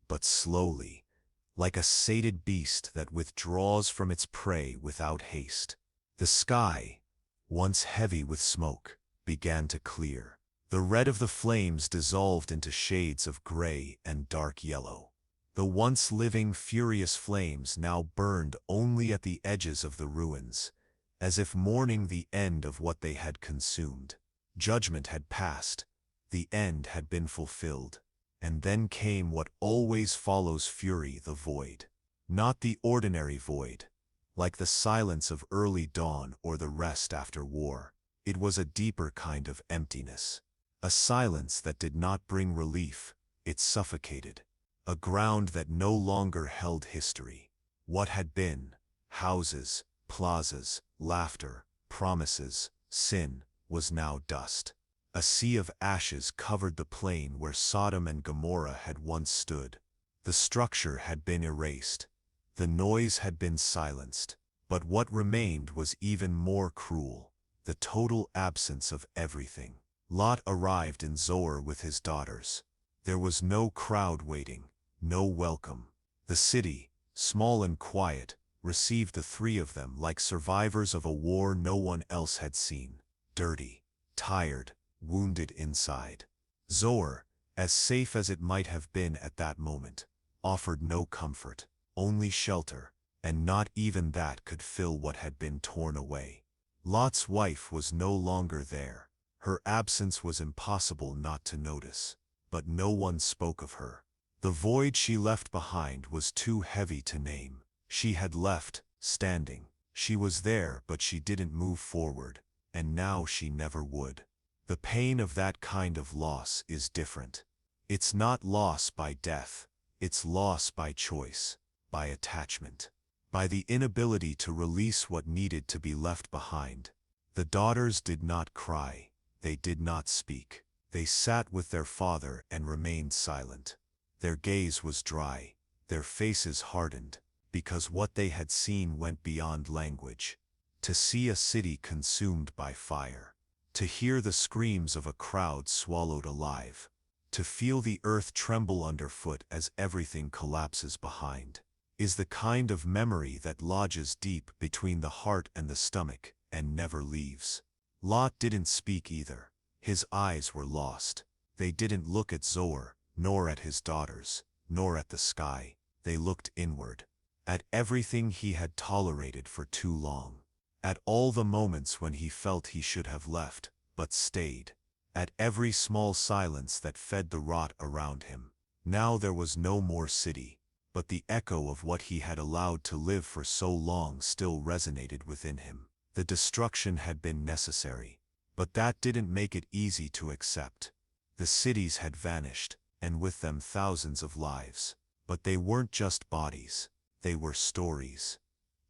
but slowly, like a sated beast that withdraws from its prey without haste. The sky, once heavy with smoke, began to clear. The red of the flames dissolved into shades of gray and dark yellow. The once living, furious flames now burned only at the edges of the ruins, as if mourning the end of what they had consumed. Judgment had passed, the end had been fulfilled, and then came what always follows fury, the void. Not the ordinary void, like the silence of early dawn or the rest after war. It was a deeper kind of emptiness. A silence that did not bring relief, it suffocated. A ground that no longer held history. What had been, houses, plazas, laughter, promises, sin, was now dust. A sea of ashes covered the plain where Sodom and Gomorrah had once stood. The structure had been erased. The noise had been silenced. But what remained was even more cruel: the total absence of everything. Lot arrived in Zoar with his daughters. There was no crowd waiting, no welcome. The city, small and quiet, received the three of them like survivors of a war no one else had seen. Dirty, tired, wounded inside. Zoar, as safe as it might have been at that moment, offered no comfort, only shelter, and not even that could fill what had been torn away. Lot's wife was no longer there. Her absence was impossible not to notice, but no one spoke of her. The void she left behind was too heavy to name. She had left, standing. She was there, but she didn't move forward, and now she never would. The pain of that kind of loss is different. It's not loss by death, it's loss by choice, by attachment, by the inability to release what needed to be left behind. The daughters did not cry. They did not speak. They sat with their father and remained silent. Their gaze was dry, their faces hardened, because what they had seen went beyond language. To see a city consumed by fire, to hear the screams of a crowd swallowed alive, to feel the earth tremble underfoot as everything collapses behind, is the kind of memory that lodges deep between the heart and the stomach and never leaves. Lot didn't speak either. His eyes were lost. They didn't look at Zoar, nor at his daughters, nor at the sky. They looked inward, at everything he had tolerated for too long, at all the moments when he felt he should have left, but stayed, at every small silence that fed the rot around him. Now there was no more city, but the echo of what he had allowed to live for so long still resonated within him. The destruction had been necessary, but that didn't make it easy to accept. The cities had vanished, and with them thousands of lives. But they weren't just bodies, they were stories,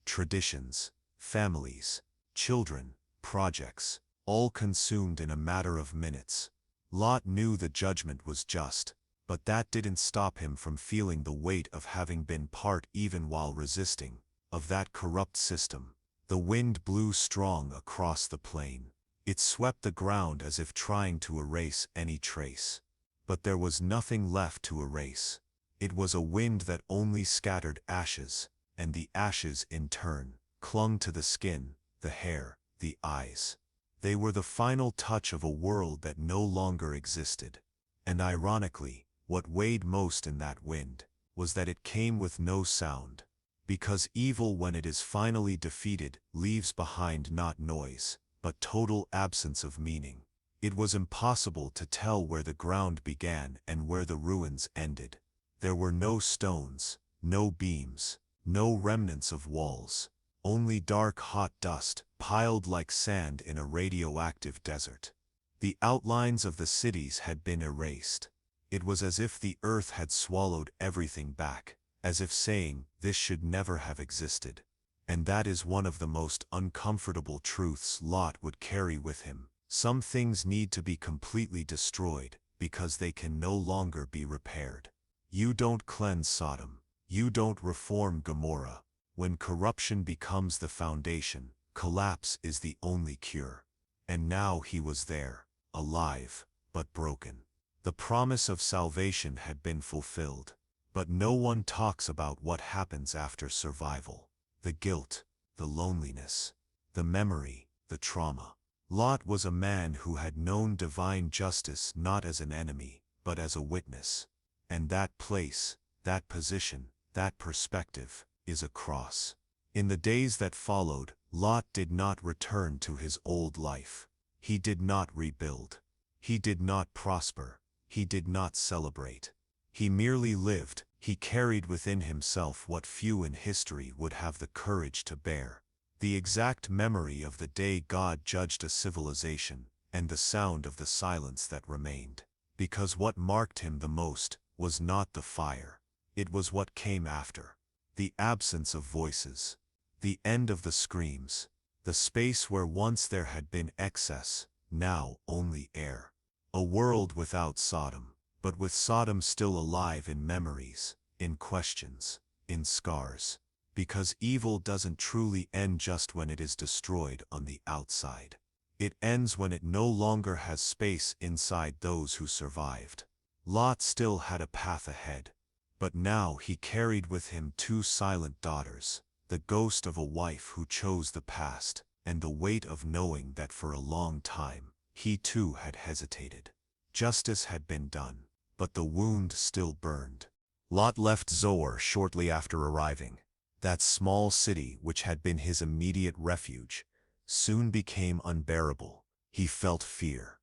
traditions, families, children, projects, all consumed in a matter of minutes. Lot knew the judgment was just, but that didn't stop him from feeling the weight of having been part, even while resisting, of that corrupt system. The wind blew strong across the plain. It swept the ground as if trying to erase any trace. But there was nothing left to erase. It was a wind that only scattered ashes, and the ashes, in turn, clung to the skin, the hair, the eyes. They were the final touch of a world that no longer existed. And ironically, what weighed most in that wind was that it came with no sound. Because evil, when it is finally defeated, leaves behind not noise, but total absence of meaning. It was impossible to tell where the ground began and where the ruins ended. There were no stones, no beams, no remnants of walls, only dark hot dust, piled like sand in a radioactive desert. The outlines of the cities had been erased. It was as if the earth had swallowed everything back, as if saying, this should never have existed. And that is one of the most uncomfortable truths Lot would carry with him. Some things need to be completely destroyed, because they can no longer be repaired. You don't cleanse Sodom. You don't reform Gomorrah. When corruption becomes the foundation, collapse is the only cure. And now he was there, alive, but broken. The promise of salvation had been fulfilled. But no one talks about what happens after survival. The guilt, the loneliness, the memory, the trauma. Lot was a man who had known divine justice not as an enemy, but as a witness. And that place, that position, that perspective, is a cross. In the days that followed, Lot did not return to his old life. He did not rebuild. He did not prosper. He did not celebrate. He merely lived. He carried within himself what few in history would have the courage to bear. The exact memory of the day God judged a civilization, and the sound of the silence that remained. Because what marked him the most was not the fire. It was what came after. The absence of voices. The end of the screams. The space where once there had been excess, now only air. A world without Sodom, but with Sodom still alive in memories, in questions, in scars. Because evil doesn't truly end just when it is destroyed on the outside. It ends when it no longer has space inside those who survived. Lot still had a path ahead. But now he carried with him two silent daughters, the ghost of a wife who chose the past, and the weight of knowing that for a long time, he too had hesitated. Justice had been done, but the wound still burned. Lot left Zoar shortly after arriving. That small city, which had been his immediate refuge, soon became unbearable. He felt fear.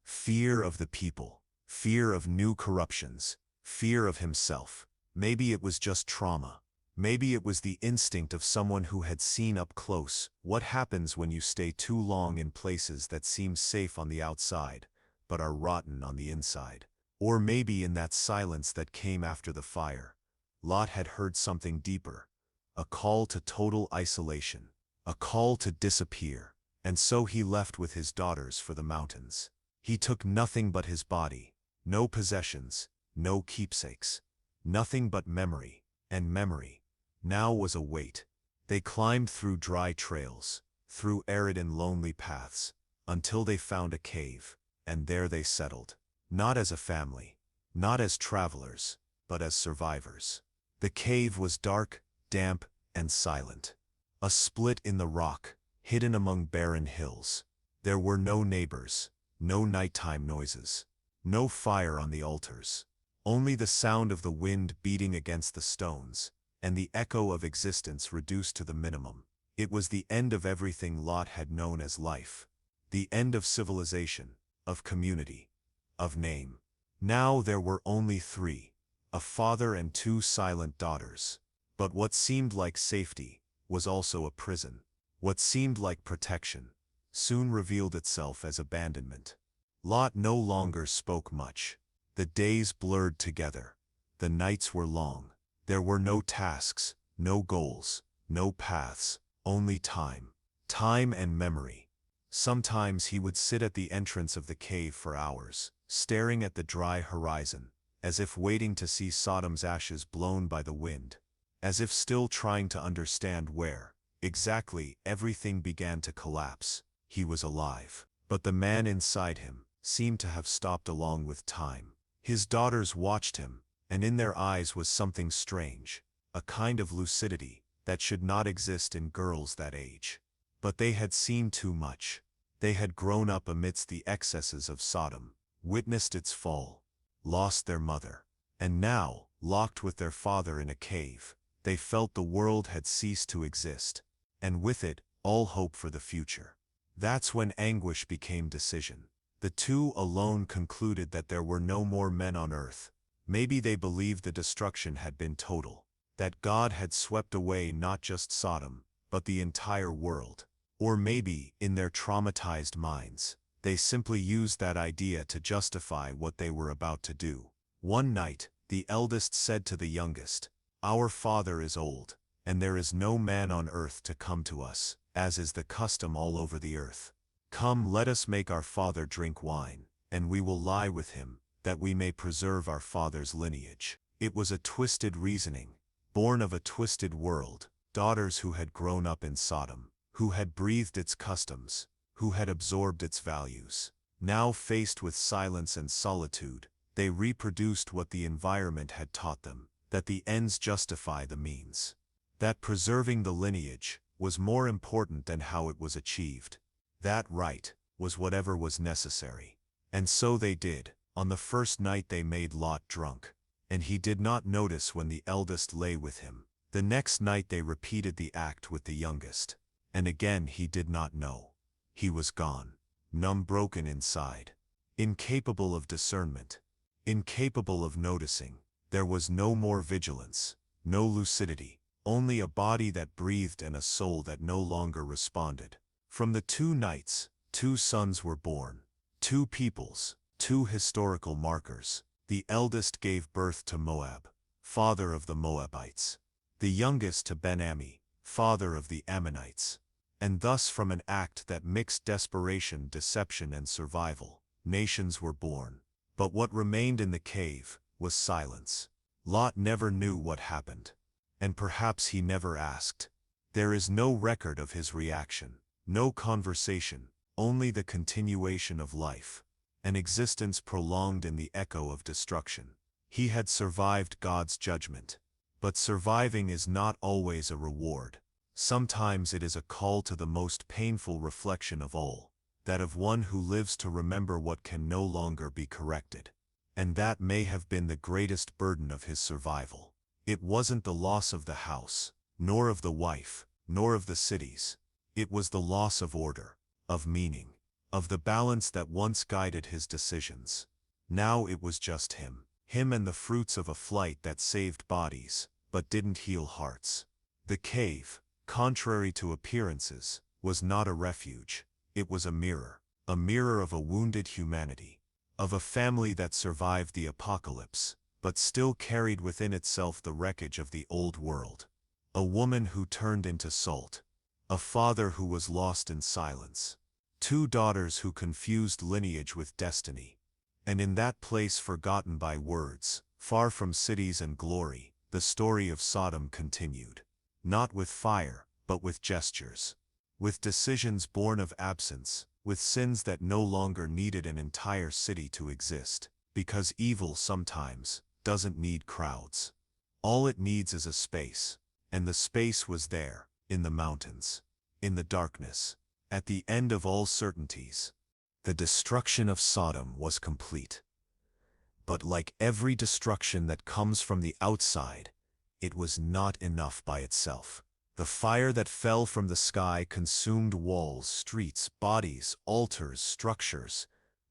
Fear of the people, fear of new corruptions, fear of himself. Maybe it was just trauma. Maybe it was the instinct of someone who had seen up close what happens when you stay too long in places that seem safe on the outside, but are rotten on the inside. Or maybe in that silence that came after the fire, Lot had heard something deeper. A call to total isolation, a call to disappear, and so he left with his daughters for the mountains. He took nothing but his body, no possessions, no keepsakes, nothing but memory, and memory now was a weight. They climbed through dry trails, through arid and lonely paths, until they found a cave, and there they settled. Not as a family, not as travelers, but as survivors. The cave was dark, damp, and silent. A split in the rock, hidden among barren hills. There were no neighbors, no nighttime noises, no fire on the altars. Only the sound of the wind beating against the stones, and the echo of existence reduced to the minimum. It was the end of everything Lot had known as life. The end of civilization, of community, of name. Now there were only three, a father and two silent daughters. But what seemed like safety was also a prison. What seemed like protection soon revealed itself as abandonment. Lot no longer spoke much. The days blurred together. The nights were long. There were no tasks, no goals, no paths, only time. Time and memory. Sometimes he would sit at the entrance of the cave for hours, staring at the dry horizon, as if waiting to see Sodom's ashes blown by the wind. As if still trying to understand where, exactly, everything began to collapse. He was alive. But the man inside him seemed to have stopped along with time. His daughters watched him, and in their eyes was something strange, a kind of lucidity that should not exist in girls that age. But they had seen too much. They had grown up amidst the excesses of Sodom, witnessed its fall, lost their mother, and now, locked with their father in a cave, they felt the world had ceased to exist, and with it, all hope for the future. That's when anguish became decision. The two alone concluded that there were no more men on earth. Maybe they believed the destruction had been total, that God had swept away not just Sodom, but the entire world. Or maybe, in their traumatized minds, they simply used that idea to justify what they were about to do. One night, the eldest said to the youngest, "Our father is old, and there is no man on earth to come to us, as is the custom all over the earth. Come, let us make our father drink wine, and we will lie with him, that we may preserve our father's lineage." It was a twisted reasoning, born of a twisted world, daughters who had grown up in Sodom, who had breathed its customs, who had absorbed its values. Now faced with silence and solitude, they reproduced what the environment had taught them, that the ends justify the means. That preserving the lineage was more important than how it was achieved. That right was whatever was necessary. And so they did. On the first night they made Lot drunk, and he did not notice when the eldest lay with him. The next night they repeated the act with the youngest, and again he did not know. He was gone, numb, broken inside, incapable of discernment, incapable of noticing. There was no more vigilance, no lucidity, only a body that breathed and a soul that no longer responded. From the 2 nights, 2 sons were born, 2 peoples, 2 historical markers. The eldest gave birth to Moab, father of the Moabites, the youngest to Ben-Ammi, father of the Ammonites. And thus from an act that mixed desperation, deception, and survival, nations were born. But what remained in the cave was silence. Lot never knew what happened, and perhaps he never asked. There is no record of his reaction, no conversation, only the continuation of life, an existence prolonged in the echo of destruction. He had survived God's judgment. But surviving is not always a reward. Sometimes it is a call to the most painful reflection of all, that of one who lives to remember what can no longer be corrected. And that may have been the greatest burden of his survival. It wasn't the loss of the house, nor of the wife, nor of the cities. It was the loss of order, of meaning, of the balance that once guided his decisions. Now it was just him and the fruits of a flight that saved bodies, but didn't heal hearts. The cave, contrary to appearances, was not a refuge. It was a mirror of a wounded humanity, of a family that survived the apocalypse, but still carried within itself the wreckage of the old world. A woman who turned into salt, a father who was lost in silence, 2 daughters who confused lineage with destiny. And in that place forgotten by words, far from cities and glory, the story of Sodom continued. Not with fire, but with gestures. With decisions born of absence, with sins that no longer needed an entire city to exist, because evil sometimes doesn't need crowds. All it needs is a space, and the space was there, in the mountains, in the darkness, at the end of all certainties. The destruction of Sodom was complete. But like every destruction that comes from the outside, it was not enough by itself. The fire that fell from the sky consumed walls, streets, bodies, altars, structures,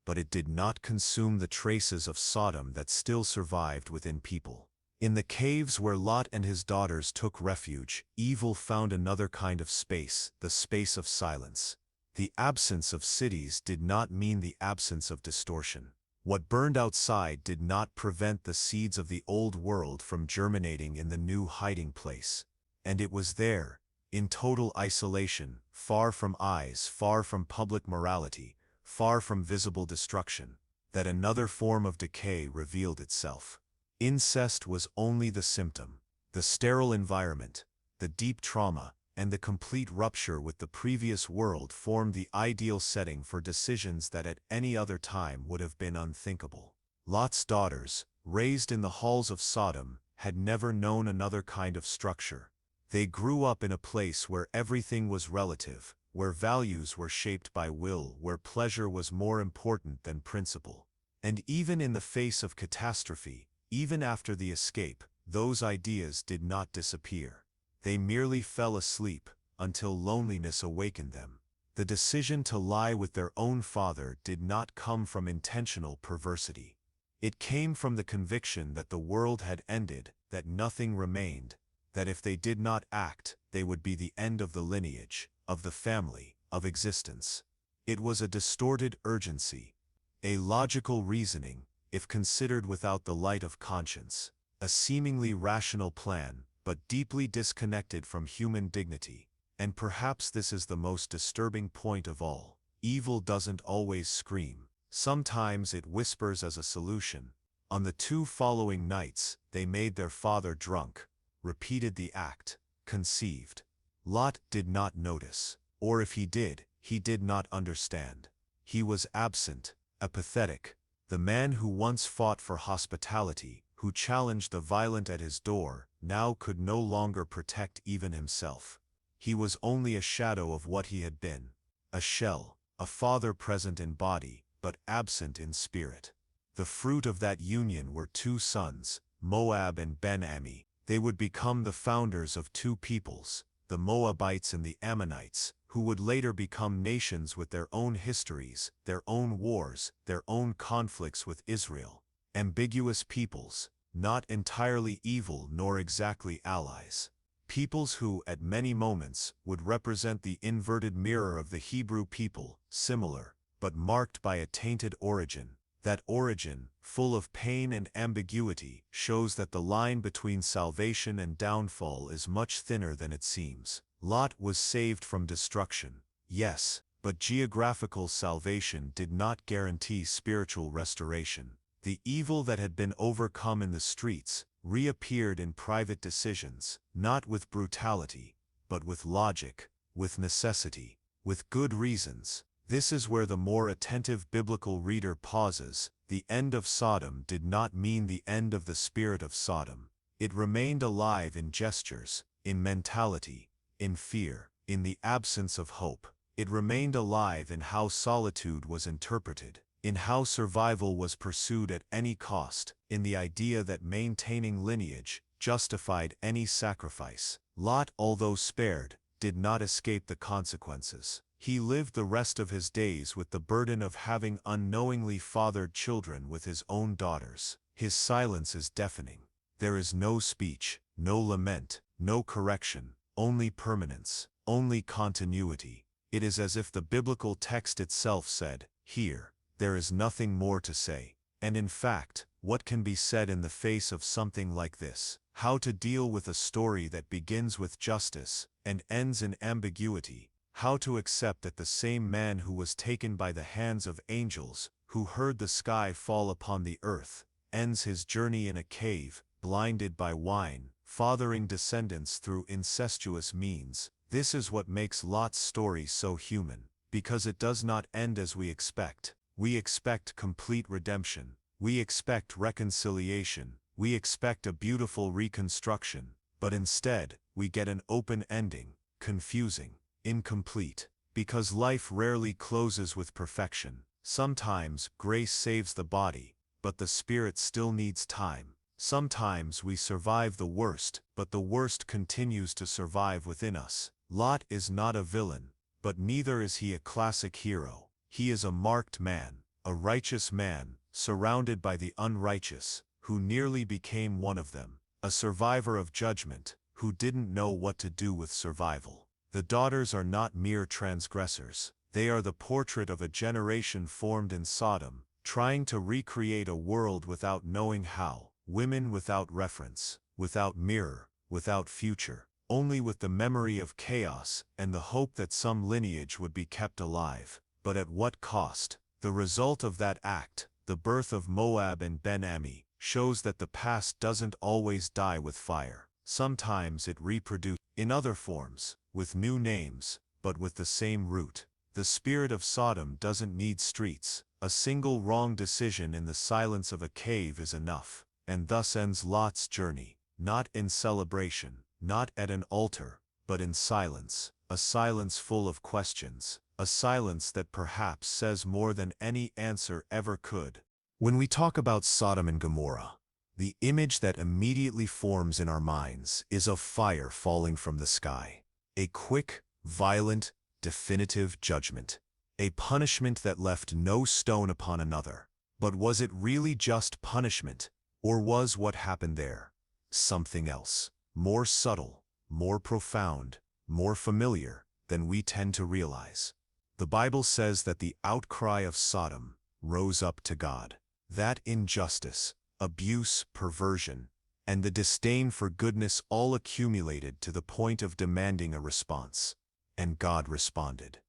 but it did not consume the traces of Sodom that still survived within people. In the caves where Lot and his daughters took refuge, evil found another kind of space, the space of silence. The absence of cities did not mean the absence of distortion. What burned outside did not prevent the seeds of the old world from germinating in the new hiding place. And it was there, in total isolation, far from eyes, far from public morality, far from visible destruction, that another form of decay revealed itself. Incest was only the symptom, the sterile environment, the deep trauma, and the complete rupture with the previous world formed the ideal setting for decisions that at any other time would have been unthinkable. Lot's daughters, raised in the halls of Sodom, had never known another kind of structure. They grew up in a place where everything was relative, where values were shaped by will, where pleasure was more important than principle. And even in the face of catastrophe, even after the escape, those ideas did not disappear. They merely fell asleep, until loneliness awakened them. The decision to lie with their own father did not come from intentional perversity. It came from the conviction that the world had ended, that nothing remained, that if they did not act, they would be the end of the lineage, of the family, of existence. It was a distorted urgency, a logical reasoning, if considered without the light of conscience, a seemingly rational plan, but deeply disconnected from human dignity. And perhaps this is the most disturbing point of all. Evil doesn't always scream. Sometimes it whispers as a solution. On the 2 following nights, they made their father drunk, repeated the act, conceived. Lot did not notice, or if he did not understand. He was absent, apathetic. The man who once fought for hospitality, who challenged the violent at his door, now could no longer protect even himself. He was only a shadow of what he had been, a shell, a father present in body, but absent in spirit. The fruit of that union were 2 sons, Moab and Ben-Ammi. They would become the founders of 2 peoples, the Moabites and the Ammonites, who would later become nations with their own histories, their own wars, their own conflicts with Israel. Ambiguous peoples, not entirely evil nor exactly allies. Peoples who, at many moments, would represent the inverted mirror of the Hebrew people, similar, but marked by a tainted origin. That origin, full of pain and ambiguity, shows that the line between salvation and downfall is much thinner than it seems. Lot was saved from destruction, yes, but geographical salvation did not guarantee spiritual restoration. The evil that had been overcome in the streets reappeared in private decisions, not with brutality, but with logic, with necessity, with good reasons. This is where the more attentive biblical reader pauses. The end of Sodom did not mean the end of the spirit of Sodom. It remained alive in gestures, in mentality, in fear, in the absence of hope. It remained alive in how solitude was interpreted, in how survival was pursued at any cost, in the idea that maintaining lineage justified any sacrifice. Lot, although spared, did not escape the consequences. He lived the rest of his days with the burden of having unknowingly fathered children with his own daughters. His silence is deafening. There is no speech, no lament, no correction, only permanence, only continuity. It is as if the biblical text itself said, "Here, there is nothing more to say." And in fact, what can be said in the face of something like this? How to deal with a story that begins with justice and ends in ambiguity? How to accept that the same man who was taken by the hands of angels, who heard the sky fall upon the earth, ends his journey in a cave, blinded by wine, fathering descendants through incestuous means. This is what makes Lot's story so human, because it does not end as we expect. We expect complete redemption. We expect reconciliation. We expect a beautiful reconstruction. But instead, we get an open ending, confusing, incomplete. Because life rarely closes with perfection. Sometimes grace saves the body, but the spirit still needs time. Sometimes we survive the worst, but the worst continues to survive within us. Lot is not a villain, but neither is he a classic hero. He is a marked man, a righteous man, surrounded by the unrighteous, who nearly became one of them, a survivor of judgment, who didn't know what to do with survival. The daughters are not mere transgressors. They are the portrait of a generation formed in Sodom, trying to recreate a world without knowing how. Women without reference, without mirror, without future, only with the memory of chaos and the hope that some lineage would be kept alive. But at what cost? The result of that act, the birth of Moab and Ben-Ammi, shows that the past doesn't always die with fire. Sometimes it reproduces in other forms, with new names, but with the same root. The spirit of Sodom doesn't need streets. A single wrong decision in the silence of a cave is enough. And thus ends Lot's journey, not in celebration, not at an altar, but in silence, a silence full of questions, a silence that perhaps says more than any answer ever could. When we talk about Sodom and Gomorrah, the image that immediately forms in our minds is of fire falling from the sky. A quick, violent, definitive judgment. A punishment that left no stone upon another. But was it really just punishment, or was what happened there something else, more subtle, more profound, more familiar than we tend to realize? The Bible says that the outcry of Sodom rose up to God. That injustice, abuse, perversion, and the disdain for goodness all accumulated to the point of demanding a response. And God responded.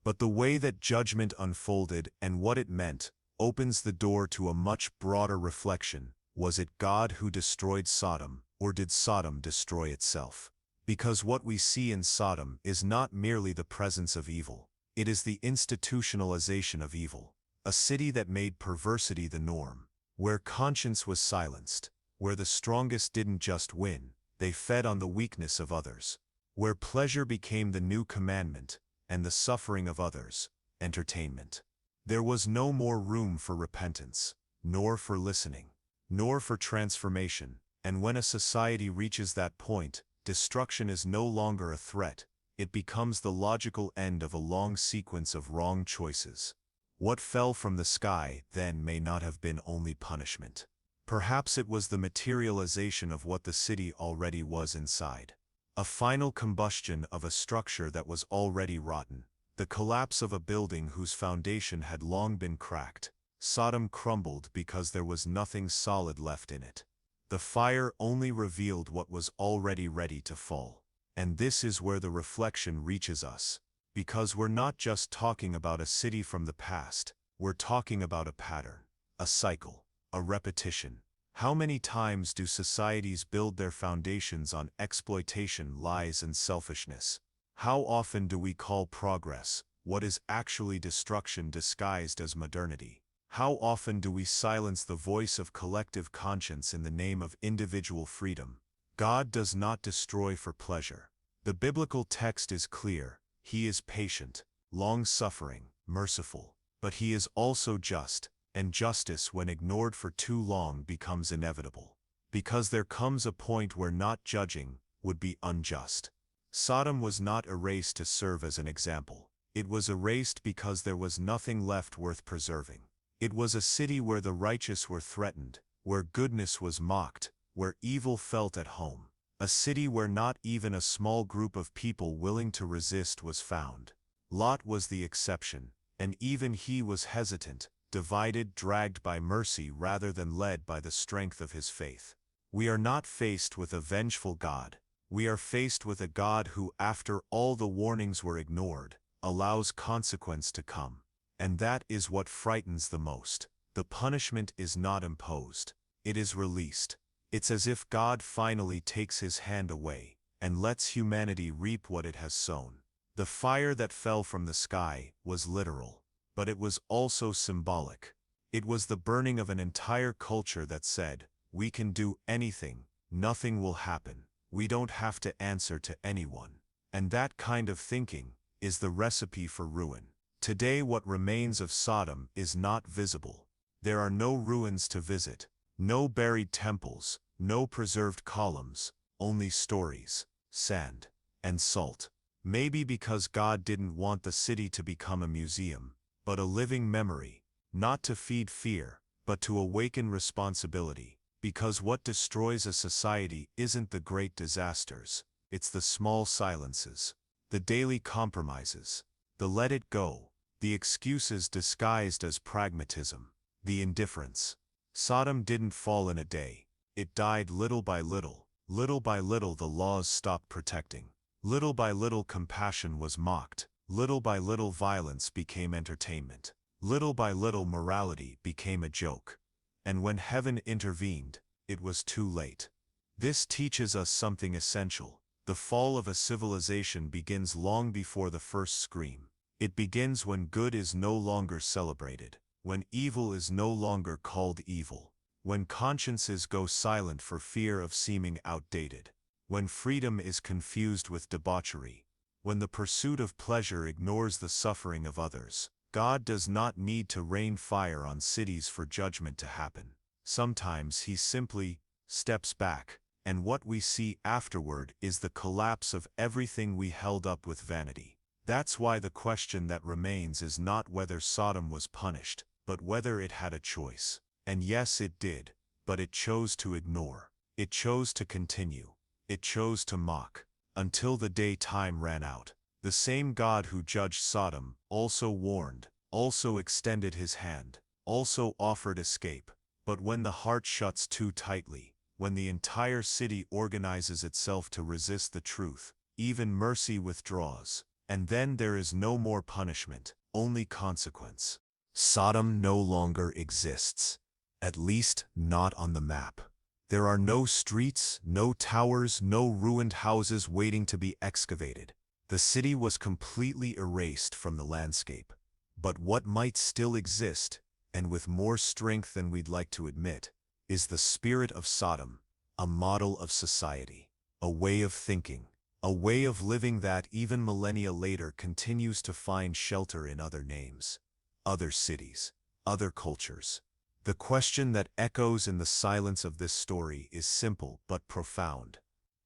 But the way that judgment unfolded and what it meant opens the door to a much broader reflection. Was it God who destroyed Sodom, or did Sodom destroy itself? Because what we see in Sodom is not merely the presence of evil, it is the institutionalization of evil. A city that made perversity the norm, where conscience was silenced, where the strongest didn't just win, they fed on the weakness of others, where pleasure became the new commandment, and the suffering of others, entertainment. There was no more room for repentance, nor for listening, nor for transformation, and when a society reaches that point, destruction is no longer a threat, it becomes the logical end of a long sequence of wrong choices. What fell from the sky then may not have been only punishment. Perhaps it was the materialization of what the city already was inside. A final combustion of a structure that was already rotten. The collapse of a building whose foundation had long been cracked. Sodom crumbled because there was nothing solid left in it. The fire only revealed what was already ready to fall. And this is where the reflection reaches us. Because we're not just talking about a city from the past, we're talking about a pattern, a cycle, a repetition. How many times do societies build their foundations on exploitation, lies, and selfishness? How often do we call progress what is actually destruction disguised as modernity? How often do we silence the voice of collective conscience in the name of individual freedom? God does not destroy for pleasure. The biblical text is clear. He is patient, long-suffering, merciful, but he is also just, and justice when ignored for too long becomes inevitable. Because there comes a point where not judging would be unjust. Sodom was not erased to serve as an example. It was erased because there was nothing left worth preserving. It was a city where the righteous were threatened, where goodness was mocked, where evil felt at home. A city where not even a small group of people willing to resist was found. Lot was the exception, and even he was hesitant, divided, dragged by mercy rather than led by the strength of his faith. We are not faced with a vengeful God. We are faced with a God who, after all the warnings were ignored, allows consequence to come. And that is what frightens the most. The punishment is not imposed. It is released. It's as if God finally takes his hand away and lets humanity reap what it has sown. The fire that fell from the sky was literal, but it was also symbolic. It was the burning of an entire culture that said, we can do anything, nothing will happen, we don't have to answer to anyone. And that kind of thinking is the recipe for ruin. Today what remains of Sodom is not visible. There are no ruins to visit, no buried temples, no preserved columns, only stories, sand, and salt. Maybe because God didn't want the city to become a museum, but a living memory, not to feed fear, but to awaken responsibility. Because what destroys a society isn't the great disasters, it's the small silences, the daily compromises, the let it go, the excuses disguised as pragmatism, the indifference. Sodom didn't fall in a day. It died little by little. Little by little the laws stopped protecting. Little by little compassion was mocked. Little by little violence became entertainment. Little by little morality became a joke. And when heaven intervened, it was too late. This teaches us something essential. The fall of a civilization begins long before the first scream. It begins when good is no longer celebrated, when evil is no longer called evil, when consciences go silent for fear of seeming outdated, when freedom is confused with debauchery, when the pursuit of pleasure ignores the suffering of others. God does not need to rain fire on cities for judgment to happen. Sometimes he simply steps back, and what we see afterward is the collapse of everything we held up with vanity. That's why the question that remains is not whether Sodom was punished, but whether it had a choice. And yes, it did, but it chose to ignore. It chose to continue. It chose to mock, until the day time ran out. The same God who judged Sodom also warned, also extended his hand, also offered escape. But when the heart shuts too tightly, when the entire city organizes itself to resist the truth, even mercy withdraws, and then there is no more punishment, only consequence. Sodom no longer exists, at least not on the map. There are no streets, no towers, no ruined houses waiting to be excavated. The city was completely erased from the landscape. But what might still exist, and with more strength than we'd like to admit, is the spirit of Sodom, a model of society, a way of thinking, a way of living that even millennia later continues to find shelter in other names, other cities, other cultures. The question that echoes in the silence of this story is simple but profound.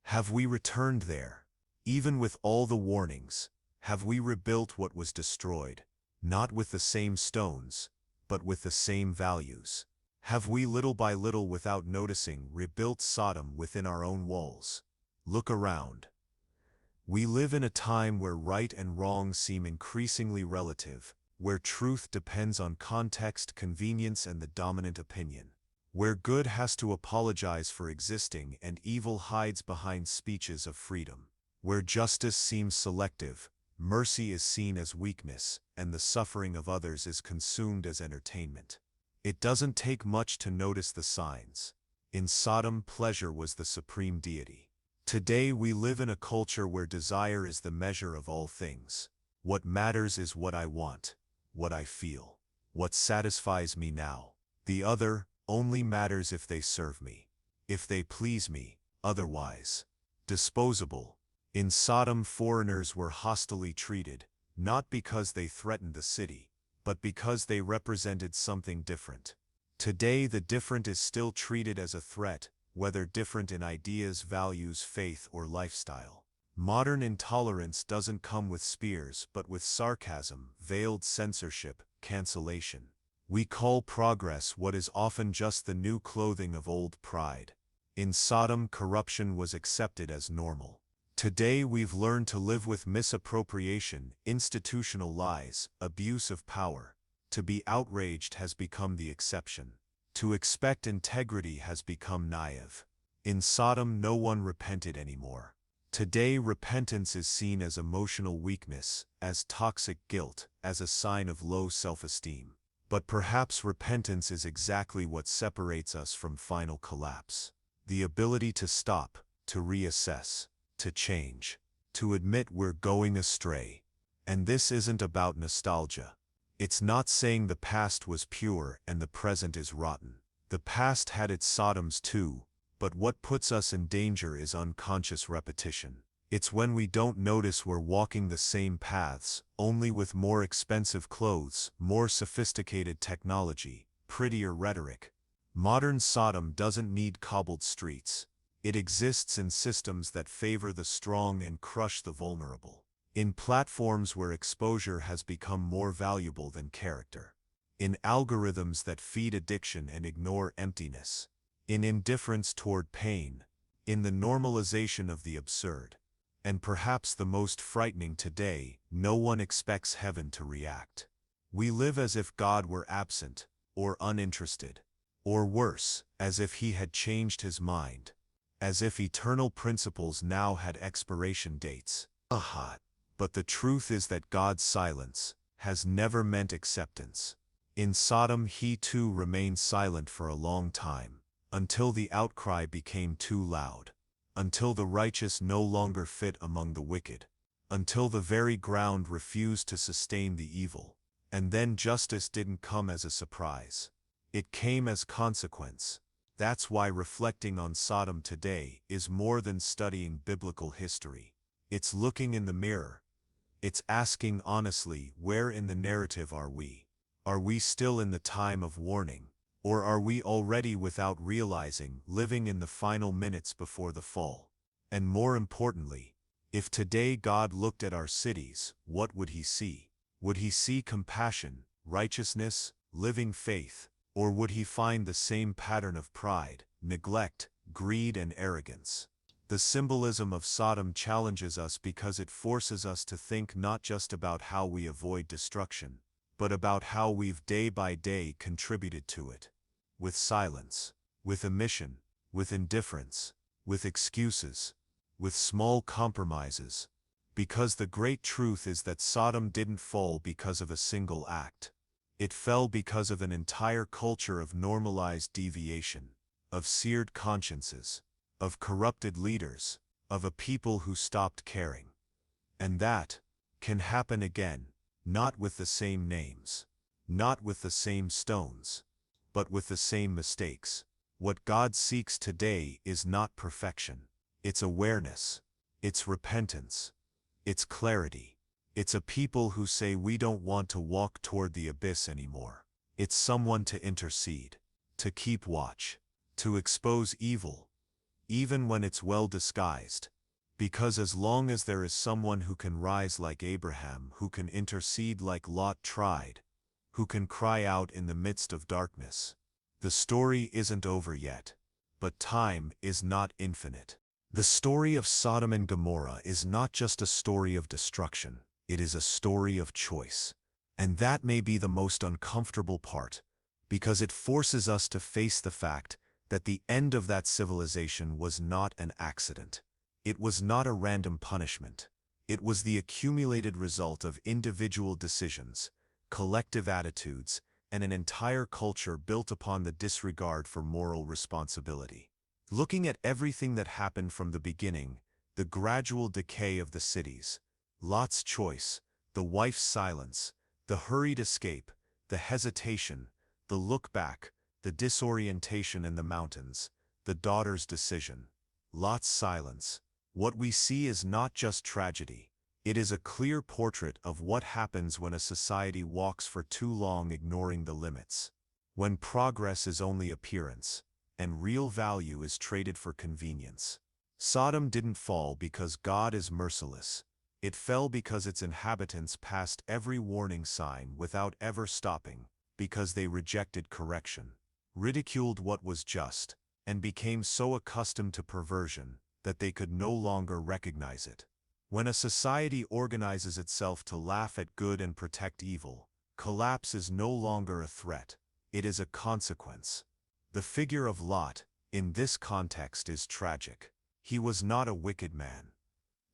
Have we returned there? Even with all the warnings, have we rebuilt what was destroyed, not with the same stones, but with the same values? Have we little by little, without noticing, rebuilt Sodom within our own walls? Look around. We live in a time where right and wrong seem increasingly relative, where truth depends on context, convenience, and the dominant opinion, where good has to apologize for existing and evil hides behind speeches of freedom, where justice seems selective, mercy is seen as weakness, and the suffering of others is consumed as entertainment. It doesn't take much to notice the signs. In Sodom, pleasure was the supreme deity. Today we live in a culture where desire is the measure of all things. What matters is what I want, what I feel, what satisfies me now. The other only matters if they serve me, if they please me, otherwise disposable. In Sodom, foreigners were hostilely treated, not because they threatened the city, but because they represented something different. Today the different is still treated as a threat, whether different in ideas, values, faith, or lifestyle. Modern intolerance doesn't come with spears but with sarcasm, veiled censorship, cancellation. We call progress what is often just the new clothing of old pride. In Sodom, corruption was accepted as normal. Today we've learned to live with misappropriation, institutional lies, abuse of power. To be outraged has become the exception. To expect integrity has become naive. In Sodom, no one repented anymore. Today, repentance is seen as emotional weakness, as toxic guilt, as a sign of low self-esteem. But perhaps repentance is exactly what separates us from final collapse. The ability to stop, to reassess, to change, to admit we're going astray. And this isn't about nostalgia. It's not saying the past was pure and the present is rotten. The past had its Sodoms too, but what puts us in danger is unconscious repetition. It's when we don't notice we're walking the same paths, only with more expensive clothes, more sophisticated technology, prettier rhetoric. Modern Sodom doesn't need cobbled streets. It exists in systems that favor the strong and crush the vulnerable. In platforms where exposure has become more valuable than character. In algorithms that feed addiction and ignore emptiness. In indifference toward pain. In the normalization of the absurd. And perhaps the most frightening today, no one expects heaven to react. We live as if God were absent, or uninterested. Or worse, as if he had changed his mind. As if eternal principles now had expiration dates. Aha! But the truth is that God's silence has never meant acceptance. In Sodom, he too remained silent for a long time, until the outcry became too loud. until the righteous no longer fit among the wicked, until the very ground refused to sustain the evil. And then justice didn't come as a surprise. It came as consequence. That's why reflecting on Sodom today is more than studying biblical history. It's looking in the mirror. It's asking honestly, where in the narrative are we? Are we still in the time of warning? Or are we already, without realizing, living in the final minutes before the fall? And more importantly, if today God looked at our cities, what would he see? Would he see compassion, righteousness, living faith? Or would he find the same pattern of pride, neglect, greed, and arrogance? The symbolism of Sodom challenges us because it forces us to think not just about how we avoid destruction, but about how we've day by day contributed to it. With silence, with omission, with indifference, with excuses, with small compromises. Because the great truth is that Sodom didn't fall because of a single act. It fell because of an entire culture of normalized deviation, of seared consciences, of corrupted leaders, of a people who stopped caring. And that can happen again, not with the same names, not with the same stones, but with the same mistakes. What God seeks today is not perfection. It's awareness. It's repentance. It's clarity. It's a people who say we don't want to walk toward the abyss anymore. It's someone to intercede, to keep watch, to expose evil, even when it's well disguised. Because as long as there is someone who can rise like Abraham, who can intercede like Lot tried, who can cry out in the midst of darkness, the story isn't over yet. But time is not infinite. The story of Sodom and Gomorrah is not just a story of destruction. It is a story of choice. And that may be the most uncomfortable part, because it forces us to face the fact that the end of that civilization was not an accident. It was not a random punishment. It was the accumulated result of individual decisions, collective attitudes, and an entire culture built upon the disregard for moral responsibility. Looking at everything that happened from the beginning, the gradual decay of the cities, Lot's choice, the wife's silence, the hurried escape, the hesitation, the look back, the disorientation in the mountains, the daughter's decision, Lot's silence, what we see is not just tragedy. It is a clear portrait of what happens when a society walks for too long ignoring the limits. When progress is only appearance, and real value is traded for convenience. Sodom didn't fall because God is merciless. It fell because its inhabitants passed every warning sign without ever stopping, because they rejected correction, ridiculed what was just, and became so accustomed to perversion that they could no longer recognize it. When a society organizes itself to laugh at good and protect evil, collapse is no longer a threat, it is a consequence. The figure of Lot, in this context, is tragic. He was not a wicked man.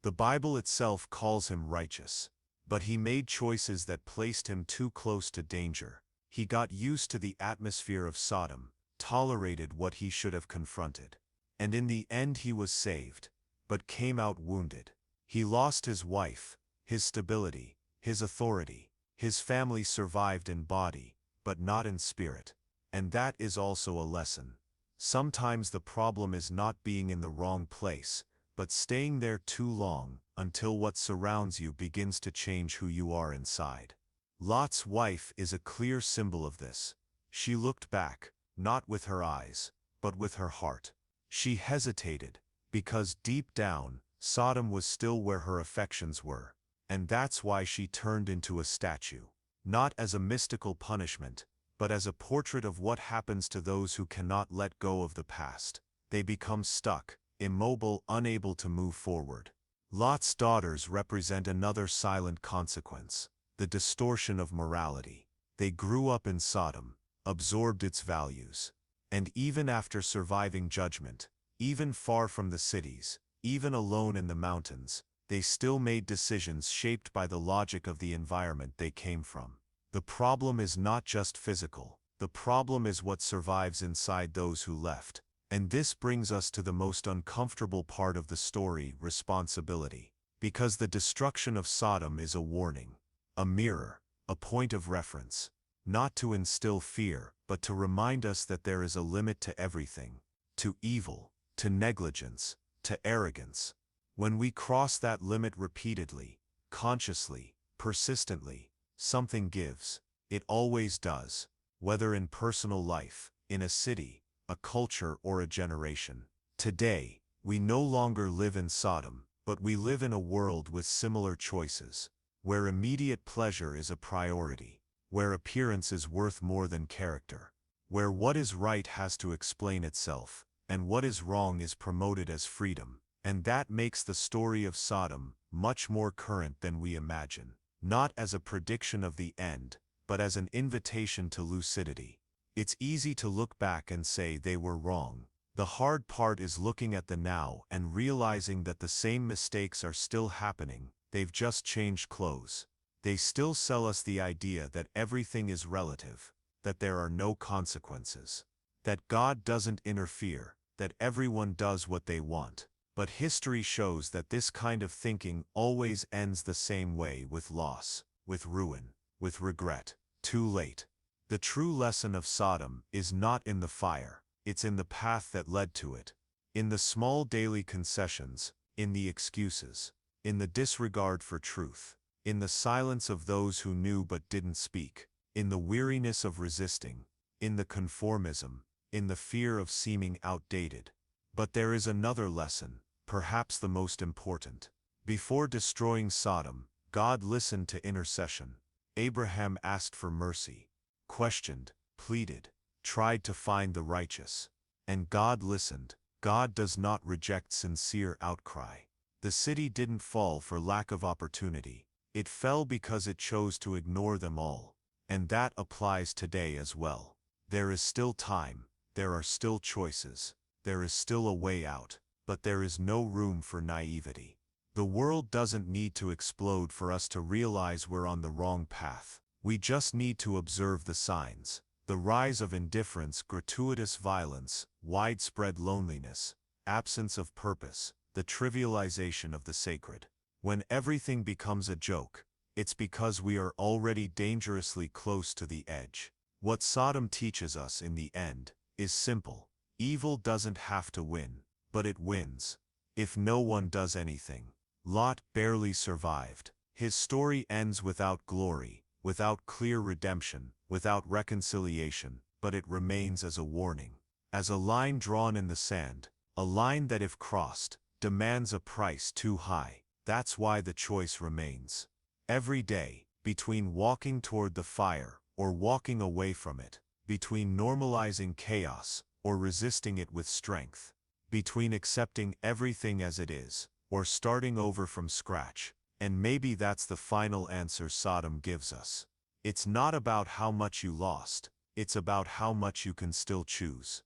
The Bible itself calls him righteous. But he made choices that placed him too close to danger. He got used to the atmosphere of Sodom, tolerated what he should have confronted. And in the end he was saved, but came out wounded. He lost his wife, his stability, his authority. His family survived in body, but not in spirit. And that is also a lesson. Sometimes the problem is not being in the wrong place, but staying there too long, until what surrounds you begins to change who you are inside. Lot's wife is a clear symbol of this. She looked back, not with her eyes, but with her heart. She hesitated, because deep down, Sodom was still where her affections were. And that's why she turned into a statue. Not as a mystical punishment, but as a portrait of what happens to those who cannot let go of the past. They become stuck, immobile, unable to move forward. Lot's daughters represent another silent consequence, the distortion of morality. They grew up in Sodom, absorbed its values. And even after surviving judgment, even far from the cities, even alone in the mountains, they still made decisions shaped by the logic of the environment they came from. The problem is not just physical. The problem is what survives inside those who left. And this brings us to the most uncomfortable part of the story, responsibility. Because the destruction of Sodom is a warning, a mirror, a point of reference, not to instill fear, but to remind us that there is a limit to everything, to evil, to negligence, to arrogance. When we cross that limit repeatedly, consciously, persistently, something gives. It always does, whether in personal life, in a city, a culture, or a generation. Today, we no longer live in Sodom, but we live in a world with similar choices, where immediate pleasure is a priority, where appearance is worth more than character, where what is right has to explain itself, and what is wrong is promoted as freedom. And that makes the story of Sodom much more current than we imagine, not as a prediction of the end, but as an invitation to lucidity. It's easy to look back and say they were wrong. The hard part is looking at the now and realizing that the same mistakes are still happening, they've just changed clothes. They still sell us the idea that everything is relative, that there are no consequences, that God doesn't interfere, that everyone does what they want. But history shows that this kind of thinking always ends the same way, with loss, with ruin, with regret. Too late. The true lesson of Sodom is not in the fire, it's in the path that led to it, in the small daily concessions, in the excuses, in the disregard for truth, in the silence of those who knew but didn't speak, in the weariness of resisting, in the conformism, in the fear of seeming outdated. But there is another lesson, perhaps the most important. Before destroying Sodom, God listened to intercession. Abraham asked for mercy, questioned, pleaded, tried to find the righteous. And God listened. God does not reject sincere outcry. The city didn't fall for lack of opportunity. It fell because it chose to ignore them all. And that applies today as well. There is still time. There are still choices. There is still a way out. But there is no room for naivety. The world doesn't need to explode for us to realize we're on the wrong path. We just need to observe the signs. The rise of indifference, gratuitous violence, widespread loneliness, absence of purpose, the trivialization of the sacred. When everything becomes a joke, it's because we are already dangerously close to the edge. What Sodom teaches us in the end is simple. Evil doesn't have to win, but it wins. If no one does anything. Lot barely survived. His story ends without glory, without clear redemption, without reconciliation, but it remains as a warning, as a line drawn in the sand, a line that if crossed, demands a price too high. That's why the choice remains. Every day, between walking toward the fire or walking away from it, between normalizing chaos or resisting it with strength, between accepting everything as it is or starting over from scratch. And maybe that's the final answer Sodom gives us. It's not about how much you lost, it's about how much you can still choose.